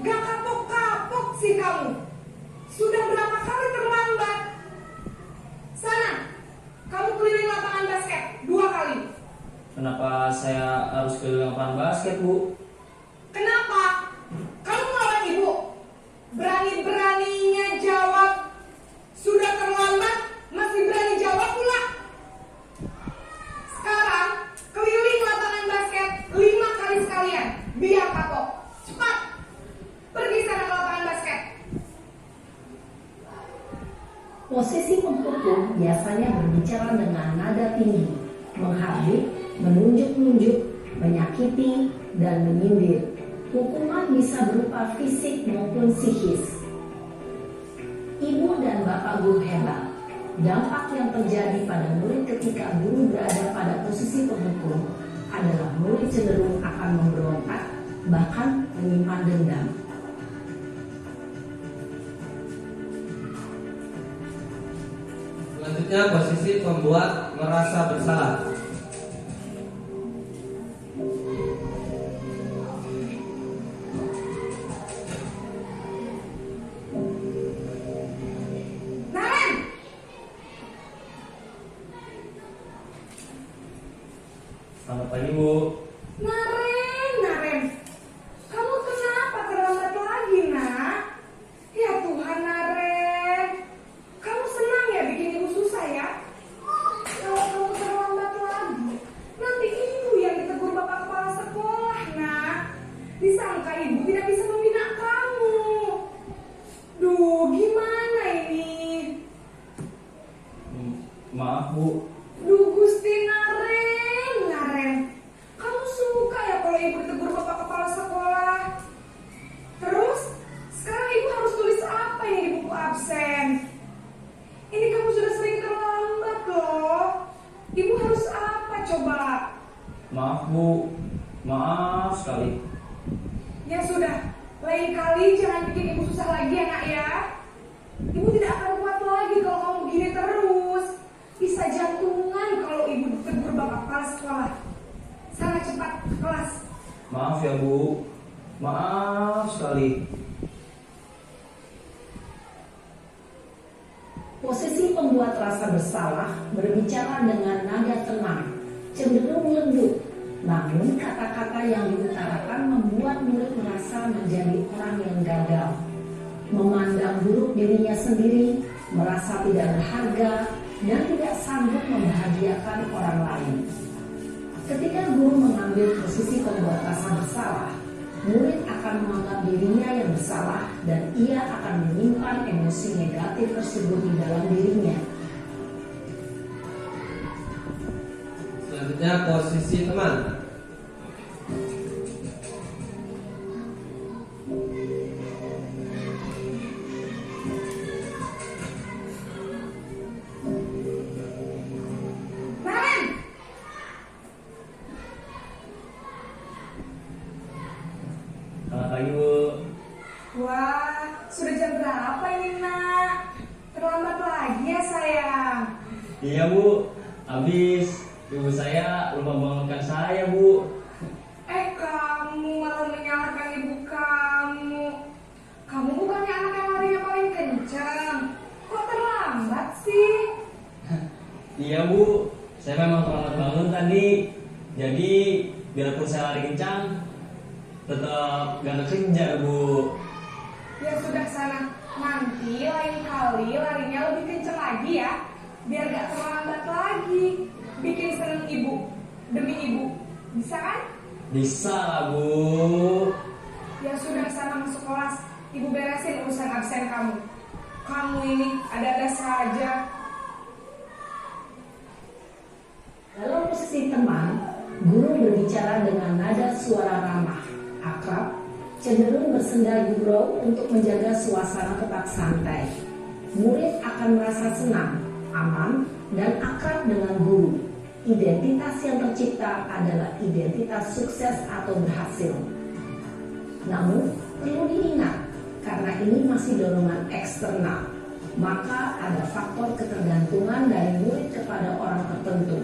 Gak kapok-kapok sih kamu. Sudah berapa kali terlambat? Sana, kamu keliling lapangan basket 2 kali.
Kenapa saya harus ke lapangan basket Bu?
Kenapa? Kamu melawan ibu? Berani-beraninya jawab. Sudah terlambat, masih berani jawab pula. Sekarang, keliling lapangan basket 5 kali sekalian. Biar kapok. Cepat. Pergi sana ke lapangan basket.
Posisi penghukum biasanya berbicara dengan nada tinggi, menghardik, menunjuk-nunjuk, menyakiti, dan menyindir. Hukuman bisa berupa fisik maupun psikis. Ibu dan bapak guru hebat. Dampak yang terjadi pada murid ketika guru berada pada posisi penghukum adalah murid cenderung akan memberontak, bahkan menyimpan dendam.
Selanjutnya posisi pembuat merasa bersalah.
Naren,
Selamat pagi Bu.
Naren. Kamu kenapa terlambat lagi, nak? Ya Tuhan, Naren. Kamu senang ya bikin ibu susah ya? Kalau kamu terlambat lagi, nanti ibu yang ditegur bapak kepala sekolah, nak. Disangka ibu tidak bisa membina kamu. Duh, gimana ini?
Maaf Bu.
Duh, Gusti Naren. Kamu suka ya kalau ibu ditegur bapak kepala sekolah? Terus, sekarang ibu harus tulis apa ini di buku absen? Ini kamu sudah sering terlambat loh. Ibu harus apa coba?
Maaf Bu. Maaf sekali.
Ya sudah, lain kali jangan bikin ibu susah lagi ya nak ya. Ibu tidak akan kuat lagi kalau kamu begini terus. Bisa jantungan kalau ibu ditegur bapak kepala sekolah. Sana cepat ke kelas.
Maaf ya Bu. Maaf sekali.
Posisi pembuat rasa bersalah berbicara dengan nada tenang, cenderung lembut. Namun kata-kata yang diutarakan membuat murid merasa menjadi orang yang gagal, memandang buruk dirinya sendiri, merasa tidak berharga, dan tidak sanggup membahagiakan orang lain. Ketika guru mengambil posisi pembuat rasa bersalah, murid akan menganggap dirinya yang bersalah dan ia akan menyimpan emosi negatif tersebut di dalam dirinya.
Selanjutnya posisi teman.
terlambat lagi ya sayang.
Iya Bu, habis ibu saya lupa bangunkan saya Bu.
Kamu malah menyalahkan ibu kamu. Kamu bukannya anak yang larinya paling kencang. Kok terlambat sih?
Iya Bu, saya memang terlambat bangun tadi. Jadi biarpun saya lari kencang, tetap gak kekejar Bu.
Ya sudah sana. Nanti lain kali larinya lebih kencang lagi ya. Biar gak terlambat lagi. Bikin seneng ibu. Demi ibu. Bisa kan?
Bisa lah Bu.
Ya sudah sana masuk kelas. Ibu beresin urusan absen kamu. Kamu ini ada-ada saja.
Dalam posisi teman, guru berbicara dengan nada suara ramah, akrab, cenderung bersenda gurau untuk menjaga suasana tetap santai. Murid akan merasa senang, aman, dan akrab dengan guru. Identitas yang tercipta adalah identitas sukses atau berhasil. Namun, perlu diingat, karena ini masih dorongan eksternal, maka ada faktor ketergantungan dari murid kepada orang tertentu.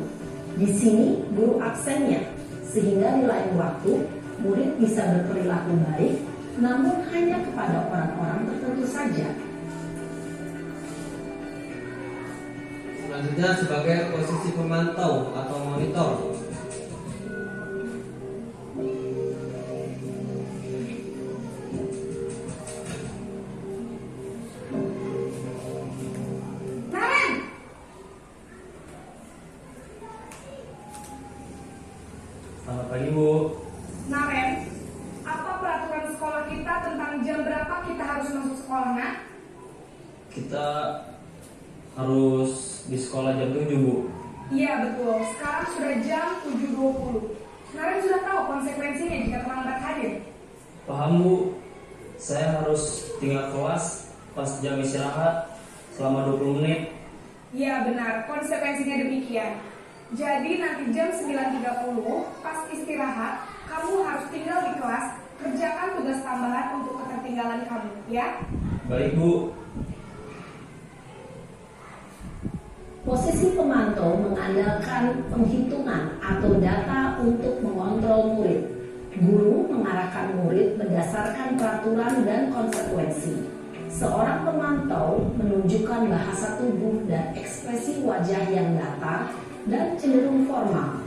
Di sini, guru absennya, sehingga di lain waktu, murid bisa berperilaku baik, namun hanya kepada orang-orang tertentu saja.
Selanjutnya sebagai posisi pemantau atau monitor.
Naren!
Selamat pagi Bu.
Naren, apa peraturan sekolah kita tentang jam berapa kita harus masuk sekolah, nak?
Kita harus di sekolah jam 7 Bu.
Iya betul, sekarang sudah jam 7.20. Naren sudah tahu konsekuensinya jika terlambat hadir.
Paham Bu. Saya harus tinggal kelas pas jam istirahat selama 20 menit.
Iya benar, konsekuensinya demikian. Jadi nanti jam 9.30 pas istirahat, kamu harus tinggal di kelas, kerjakan tugas tambahan untuk ketertinggalan kamu, ya?
Baik Bu.
Posisi pemantau mengandalkan penghitungan atau data untuk mengontrol murid. Guru mengarahkan murid berdasarkan peraturan dan konsekuensi. Seorang pemantau menunjukkan bahasa tubuh dan ekspresi wajah yang datar dan cenderung formal.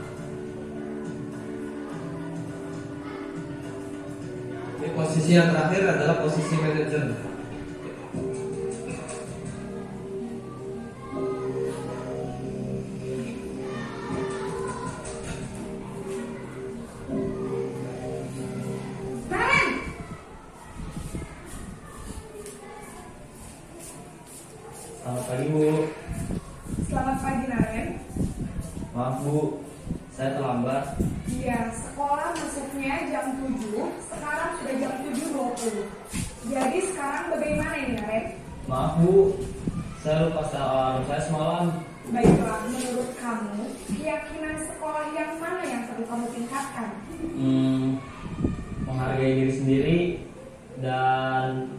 Di posisi yang terakhir adalah posisi manajer.
Naren!
Selamat pagi Bu.
Selamat pagi, Naren.
Maaf Bu, saya terlambat.
Iya, sekolah masuknya jam 7, sekarang sudah jam 7.20. Jadi sekarang bagaimana ini, Naren?
Maaf Bu, saya lupa setel alarm saya semalam.
Baiklah, menurut kamu, keyakinan sekolah yang mana yang perlu kamu tingkatkan?
Menghargai diri sendiri dan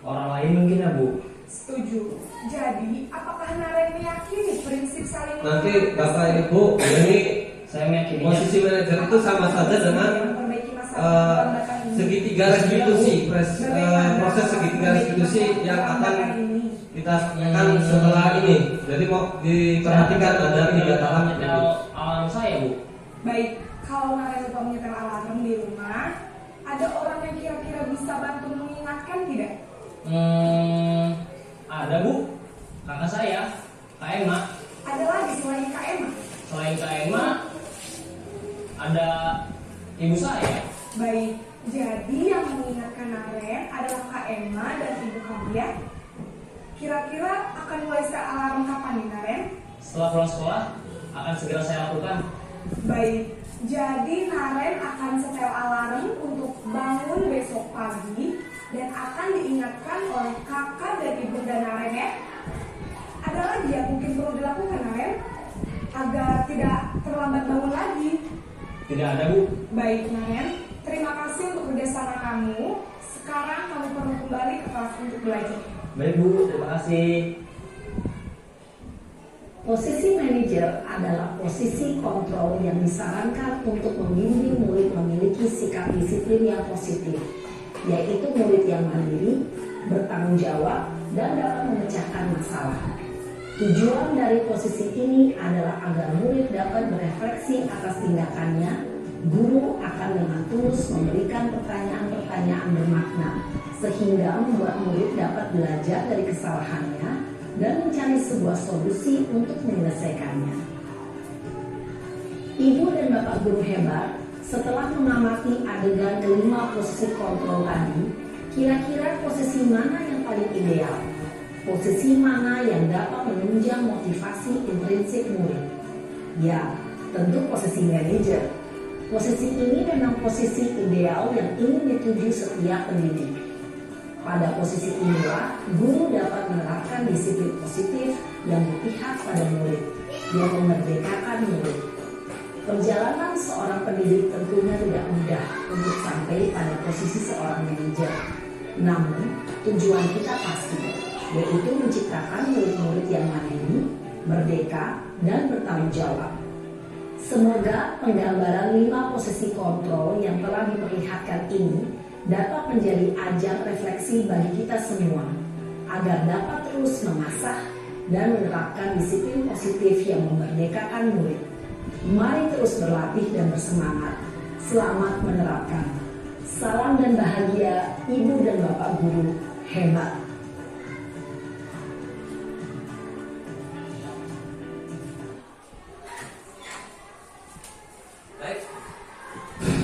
orang lain mungkin ya Bu.
Setuju. Jadi, apakah Naren meyakini prinsip saling
Nanti Bapak Ibu, ini
Saya meyakini
posisi manajer itu sama saja dengan
memperbaiki masalah perlambatan ini?
segitiga restitusi, proses segitiga restitusi yang akan kita sampaikan setelah ini. Jadi mau diperhatikan ada 3 tahap ini.
menyetel alarm saya Bu.
Baik, kalau Naren lupa menyetel alarm di rumah, ada orang yang kira-kira bisa bantu mengingatkan tidak?
Ada Bu, kakak saya, Kak Emma.
Ada lagi selain Kak Emma?
Selain Kak Emma, ada ibu saya.
Baik, jadi yang mengingatkan Naren adalah Kak Emma dan ibu kamu ya. Kira-kira akan mulai setel alarm kapan nih, Naren?
Setelah pulang sekolah, akan segera saya lakukan.
Baik, jadi Naren akan setel alarm untuk bangun besok pagi dan akan diingatkan oleh kakak dan ibu dan Naren ya. Ada lagi yang mungkin perlu dilakukan, Naren, agar tidak terlambat bangun lagi.
Tidak ada Bu.
Baik, Naren, terima kasih untuk kerjasama kamu. Sekarang kamu perlu kembali ke kelas untuk belajar.
Baik Bu, terima kasih.
Posisi manajer adalah posisi kontrol yang disarankan untuk membimbing murid memiliki sikap disiplin yang positif, yaitu murid yang mandiri, bertanggung jawab, dan dapat memecahkan masalah. Tujuan dari posisi ini adalah agar murid dapat berefleksi atas tindakannya. Guru akan dengan tulus memberikan pertanyaan-pertanyaan bermakna, sehingga membuat murid dapat belajar dari kesalahannya dan mencari sebuah solusi untuk menyelesaikannya. Ibu dan Bapak guru hebat, setelah mengamati adegan kelima posisi kontrol tadi, kira-kira posisi mana yang paling ideal? Posisi mana yang dapat menunjang motivasi intrinsik murid? Ya, tentu posisi manajer. Posisi ini memang posisi ideal yang ingin dituju setiap pendidik. Pada posisi inilah, guru dapat menerapkan disiplin positif yang berpihak pada murid, yang memerdekakan murid. Perjalanan seorang pendidik tentunya tidak mudah untuk sampai pada posisi seorang manajer. Namun, tujuan kita pasti, yaitu menciptakan murid-murid yang mandiri, merdeka, dan bertanggung jawab. Semoga penggambaran 5 posisi kontrol yang telah diperlihatkan ini dapat menjadi ajang refleksi bagi kita semua, agar dapat terus mengasah dan menerapkan disiplin positif yang memerdekakan murid. Mari terus berlatih dan bersemangat. Selamat menerapkan. Salam dan bahagia Ibu dan Bapak guru hebat.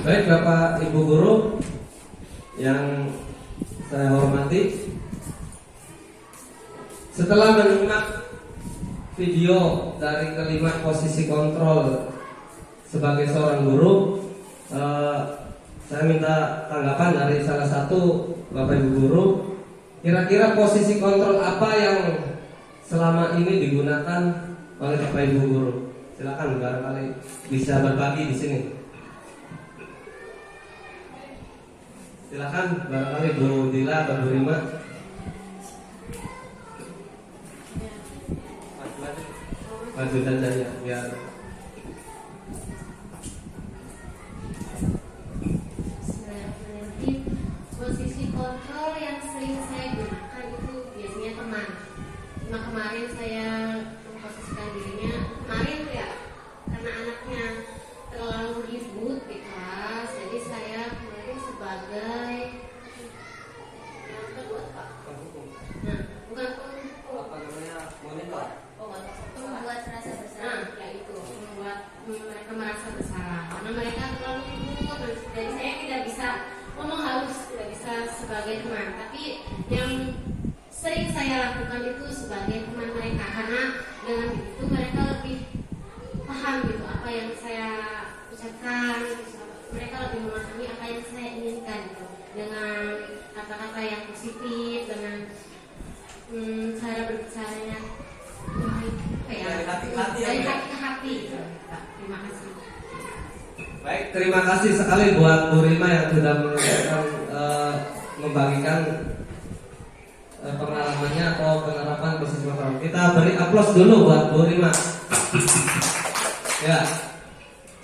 Baik Bapak Ibu guru yang saya hormati, setelah menyimak video dari kelima posisi kontrol sebagai seorang guru, saya minta tanggapan dari salah satu Bapak Ibu guru. Kira-kira posisi kontrol apa yang selama ini digunakan oleh Bapak Ibu guru? Silakan, barangkali bisa berbagi di sini. Silakan, barangkali Bu Dila atau Bu Rima. Maju saja ya, biar.
Posisi kontrol yang sering saya gunakan itu biasanya teman. Cuma kemarin saya memposisikan dirinya, kemarin ya karena anaknya terlalu ribut di kelas, jadi saya kemarin sebagai yang kedua Pak. Nah, bukan
Apa namanya, monitor?
membuat rasa bersalah, yaitu membuat mereka merasa bersalah karena mereka terlalu ribut. Jadi saya tidak bisa ngomong halus, tidak bisa sebagai teman, tapi yang sering saya lakukan itu sebagai teman mereka, karena dengan itu mereka lebih paham gitu apa yang saya ucapkan, mereka lebih memahami apa yang saya inginkan gitu, dengan kata-kata yang positif, dengan cara berbicaranya
Dari hati ke hati,
dari
ya,
hati ke hati gitu. Terima kasih.
Baik, terima kasih sekali buat Bu Rima yang sudah membagikan pengalamannya atau penerapan posisi kontrol. Kita beri aplaus dulu buat Bu Rima. Ya,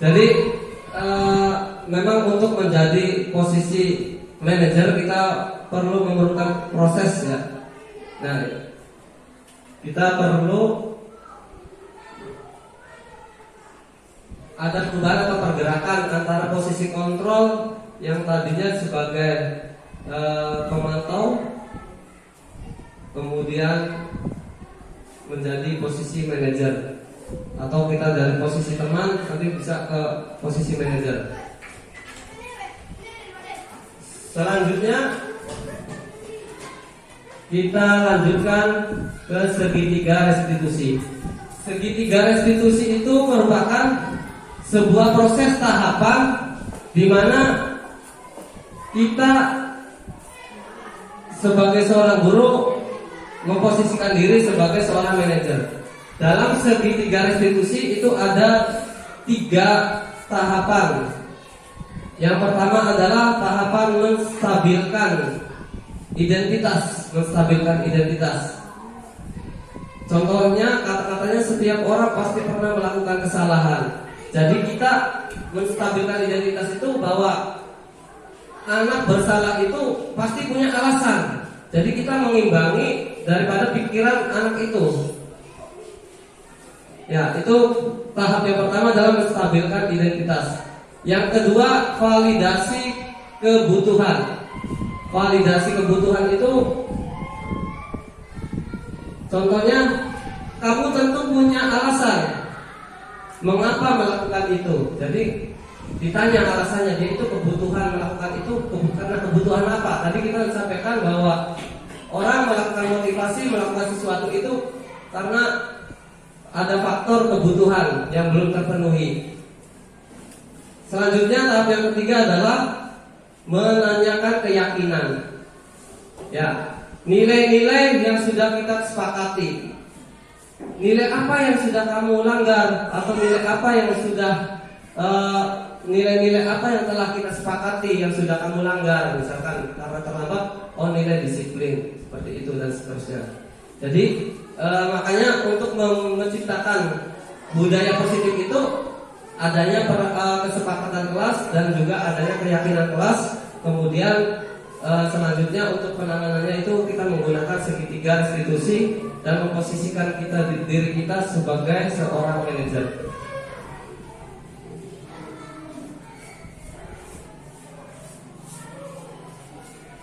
jadi memang untuk menjadi posisi manajer kita perlu memerlukan proses ya. Nah, kita perlu ada perubahan atau pergerakan antara posisi kontrol yang tadinya sebagai pemantau, kemudian menjadi posisi manajer, atau kita dari posisi teman nanti bisa ke posisi manajer. Selanjutnya kita lanjutkan ke segitiga restitusi. Segitiga restitusi itu merupakan sebuah proses tahapan di mana kita sebagai seorang guru memposisikan diri sebagai seorang manajer. Dalam segitiga restitusi itu ada 3 tahapan. Yang pertama adalah tahapan menstabilkan identitas. Contohnya kata-kata kesempatannya setiap orang pasti pernah melakukan kesalahan. Jadi kita menstabilkan identitas itu bahwa anak bersalah itu pasti punya alasan. Jadi kita mengimbangi daripada pikiran anak itu. Ya, itu tahap yang pertama dalam menstabilkan identitas. Yang kedua, validasi kebutuhan. Validasi kebutuhan itu contohnya, kamu tentu punya alasan mengapa melakukan itu. Jadi ditanya alasannya, dia itu kebutuhan melakukan itu karena kebutuhan apa. Tadi kita sampaikan bahwa orang melakukan motivasi melakukan sesuatu itu karena ada faktor kebutuhan yang belum terpenuhi. Selanjutnya tahap yang ketiga adalah menanyakan keyakinan. Ya, nilai-nilai yang sudah kita sepakati. Nilai apa yang sudah kamu langgar, atau nilai apa yang sudah nilai-nilai apa yang telah kita sepakati yang sudah kamu langgar. Misalkan karena terlambat, oh nilai disiplin seperti itu dan seterusnya. Jadi makanya untuk menciptakan budaya positif itu adanya kesepakatan kelas dan juga adanya keyakinan kelas. Kemudian selanjutnya untuk penanganannya itu kita menggunakan segitiga restitusi dan memposisikan diri kita sebagai seorang manajer.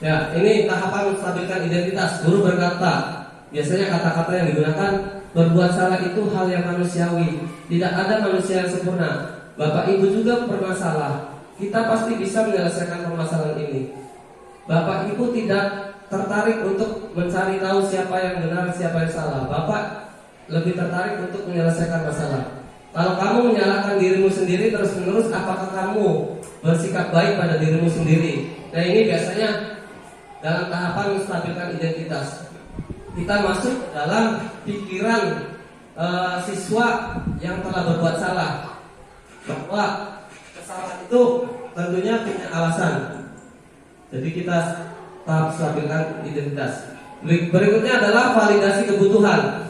Ya, ini tahapan menstabilkan identitas. Guru berkata, biasanya kata-kata yang digunakan, berbuat salah itu hal yang manusiawi. Tidak ada manusia yang sempurna. Bapak ibu juga pernah salah. Kita pasti bisa menyelesaikan permasalahan ini. Bapak ibu tidak tertarik untuk mencari tahu siapa yang benar, siapa yang salah. Bapak lebih tertarik untuk menyelesaikan masalah. Kalau kamu menyalahkan dirimu sendiri terus-menerus, apakah kamu bersikap baik pada dirimu sendiri? Nah, ini biasanya dalam tahapan menstabilkan identitas. Kita masuk dalam pikiran siswa yang telah berbuat salah, bahwa kesalahan itu tentunya punya alasan. Jadi kita tahap stabilkan identitas. Berikutnya adalah validasi kebutuhan.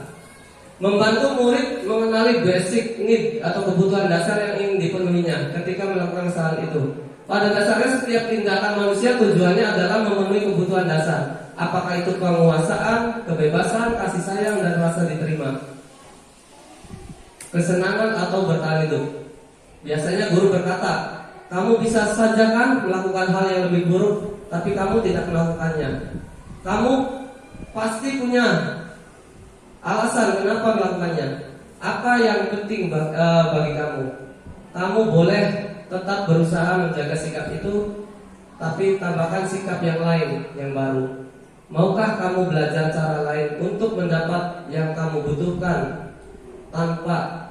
Membantu murid mengenali basic need atau kebutuhan dasar yang ingin dipenuhinya ketika melakukan kesalahan itu. Pada dasarnya setiap tindakan manusia tujuannya adalah memenuhi kebutuhan dasar. Apakah itu penguasaan, kebebasan, kasih sayang, dan rasa diterima, kesenangan atau bertahan hidup. Biasanya guru berkata, kamu bisa saja kan melakukan hal yang lebih buruk, tapi kamu tidak melakukannya. Kamu pasti punya alasan kenapa melakukannya. Apa yang penting bagi kamu? Kamu boleh tetap berusaha menjaga sikap itu, tapi tambahkan sikap yang lain, yang baru. Maukah kamu belajar cara lain untuk mendapat yang kamu butuhkan tanpa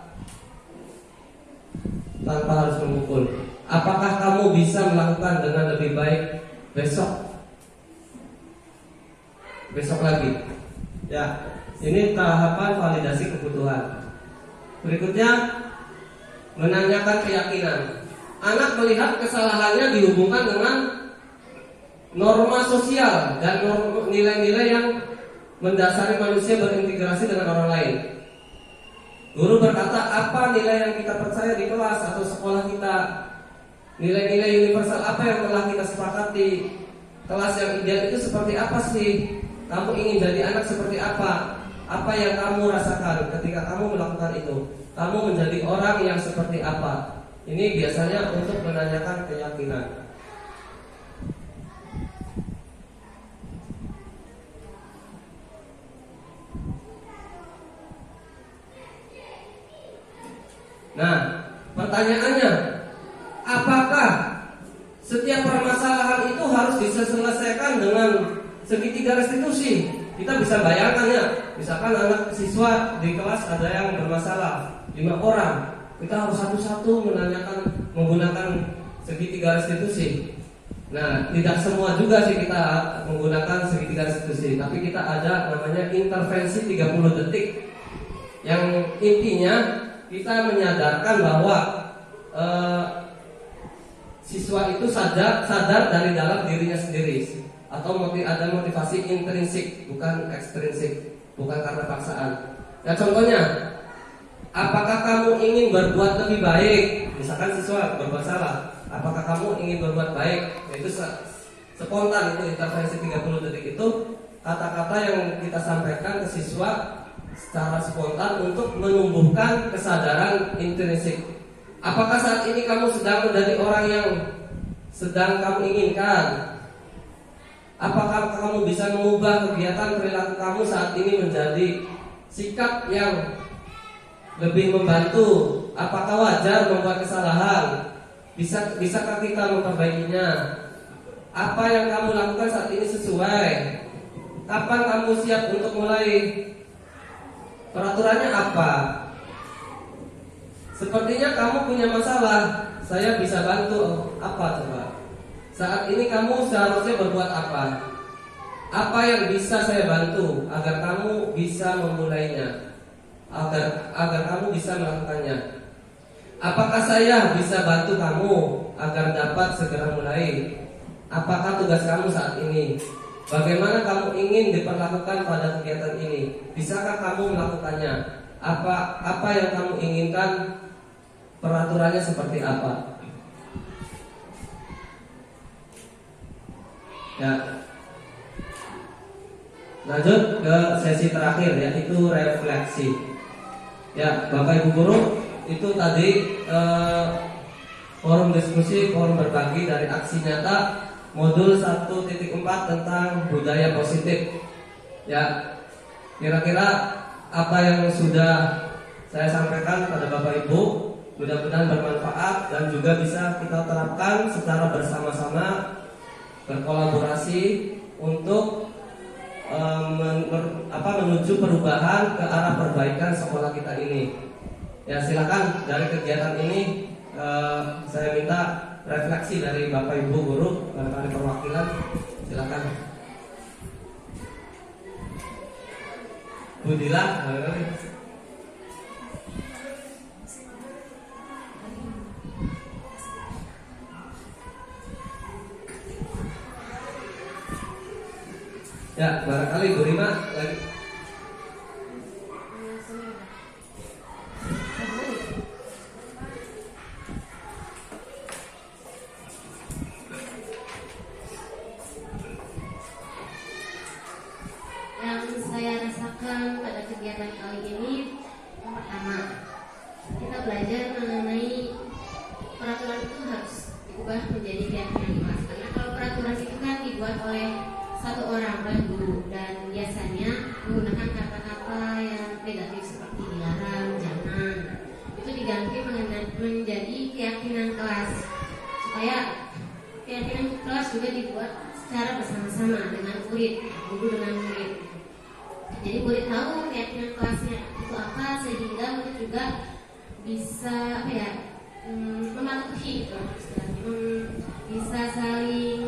harus memukul? Apakah kamu bisa melakukan dengan lebih baik besok lagi? Ya, ini tahapan validasi kebutuhan. Berikutnya, menanyakan keyakinan. Anak melihat kesalahannya dihubungkan dengan norma sosial dan nilai-nilai yang mendasari manusia berintegrasi dengan orang lain. Guru berkata, apa nilai yang kita percaya di kelas atau sekolah kita? Nilai-nilai universal apa yang telah kita sepakati? Kelas yang ideal itu seperti apa sih? Kamu ingin jadi anak seperti apa? Apa yang kamu rasakan ketika kamu melakukan itu? Kamu menjadi orang yang seperti apa? Ini biasanya untuk menanyakan keyakinan. Nah, pertanyaannya, apakah setiap permasalahan itu harus diselesaikan dengan segitiga restitusi? Kita bisa bayangkan ya, misalkan anak siswa di kelas ada yang bermasalah 5 orang, kita harus satu-satu menanyakan menggunakan segitiga restitusi. Nah, tidak semua juga sih kita menggunakan segitiga restitusi, tapi kita ada namanya intervensi 30 detik, yang intinya kita menyadarkan bahwa siswa itu sadar dari dalam dirinya sendiri, atau ada motivasi intrinsik bukan ekstrinsik, bukan karena paksaan. Nah, contohnya Apakah kamu ingin berbuat lebih baik? Misalkan siswa berbuat salah, apakah kamu ingin berbuat baik? Itu spontan, itu intervensi 30 detik itu kata-kata yang kita sampaikan ke siswa secara spontan untuk menumbuhkan kesadaran intrinsik. Apakah saat ini kamu sedang menjadi orang yang sedang kamu inginkan? Apakah kamu bisa mengubah kegiatan perilaku kamu saat ini menjadi sikap yang lebih membantu? Apakah wajar membuat kesalahan? Bisakah kita memperbaikinya? Apa yang kamu lakukan saat ini sesuai? Kapan kamu siap untuk mulai? Peraturannya apa? Sepertinya kamu punya masalah. Saya bisa bantu. Apa coba? Saat ini kamu seharusnya berbuat apa? Apa yang bisa saya bantu agar kamu bisa memulainya? Agar kamu bisa melakukannya. Apakah saya bisa bantu kamu agar dapat segera mulai? Apakah tugas kamu saat ini? Bagaimana kamu ingin diperlakukan pada kegiatan ini? Bisakah kamu melakukannya? Apa yang kamu inginkan? Peraturannya seperti apa? Ya. Lanjut ke sesi terakhir, yaitu refleksi. Ya, Bapak Ibu guru, itu tadi forum diskusi, forum berbagi dari aksi nyata modul 1.4 tentang budaya positif. Ya, kira-kira apa yang sudah saya sampaikan pada Bapak Ibu mudah-mudahan bermanfaat dan juga bisa kita terapkan secara bersama-sama, berkolaborasi untuk menuju perubahan ke arah perbaikan sekolah kita ini. Ya, silakan dari kegiatan ini saya minta refleksi dari Bapak Ibu guru, dari perwakilan. Silakan. Bu Dila. Ya, barangkali Bu Rima lagi.
Yang saya rasakan pada kegiatan kali ini, yang pertama, kita belajar mengenai peraturan itu harus diubah menjadi keyakinan kelas. Karena kalau peraturan itu kan dibuat oleh satu orang, oleh guru, dan biasanya menggunakan kata-kata yang negatif seperti dilarang, jangan. Itu diganti menjadi keyakinan kelas, supaya keyakinan kelas juga dibuat secara bersama-sama dengan murid, guru dengan murid. Jadi murid tahu keyakinan kelasnya itu apa, sehingga murid juga bisa mematuhi gitu, bisa saling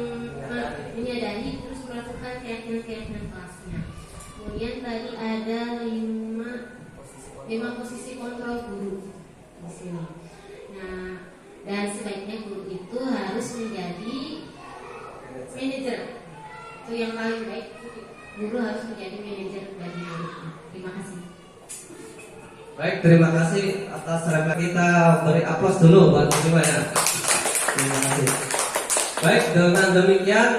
menyadari terus melakukan keyakinan kelasnya. Kemudian tadi ada 5 posisi kontrol guru di sini. Nah, dan sebaiknya guru itu harus menjadi manajer. Itu yang paling baik, guru harus menjadi manajer bagi murid. Terima kasih.
Baik, terima kasih atas refleksi. Kita beri aplaus dulu buat semua ya. Terima kasih. Baik, dengan demikian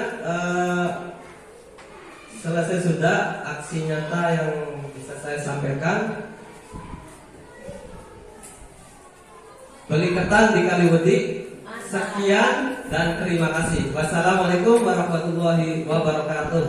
selesai sudah aksi nyata yang bisa saya sampaikan. Beli ketan di Kaliwedi. Sekian dan terima kasih. Wassalamualaikum warahmatullahi wabarakatuh.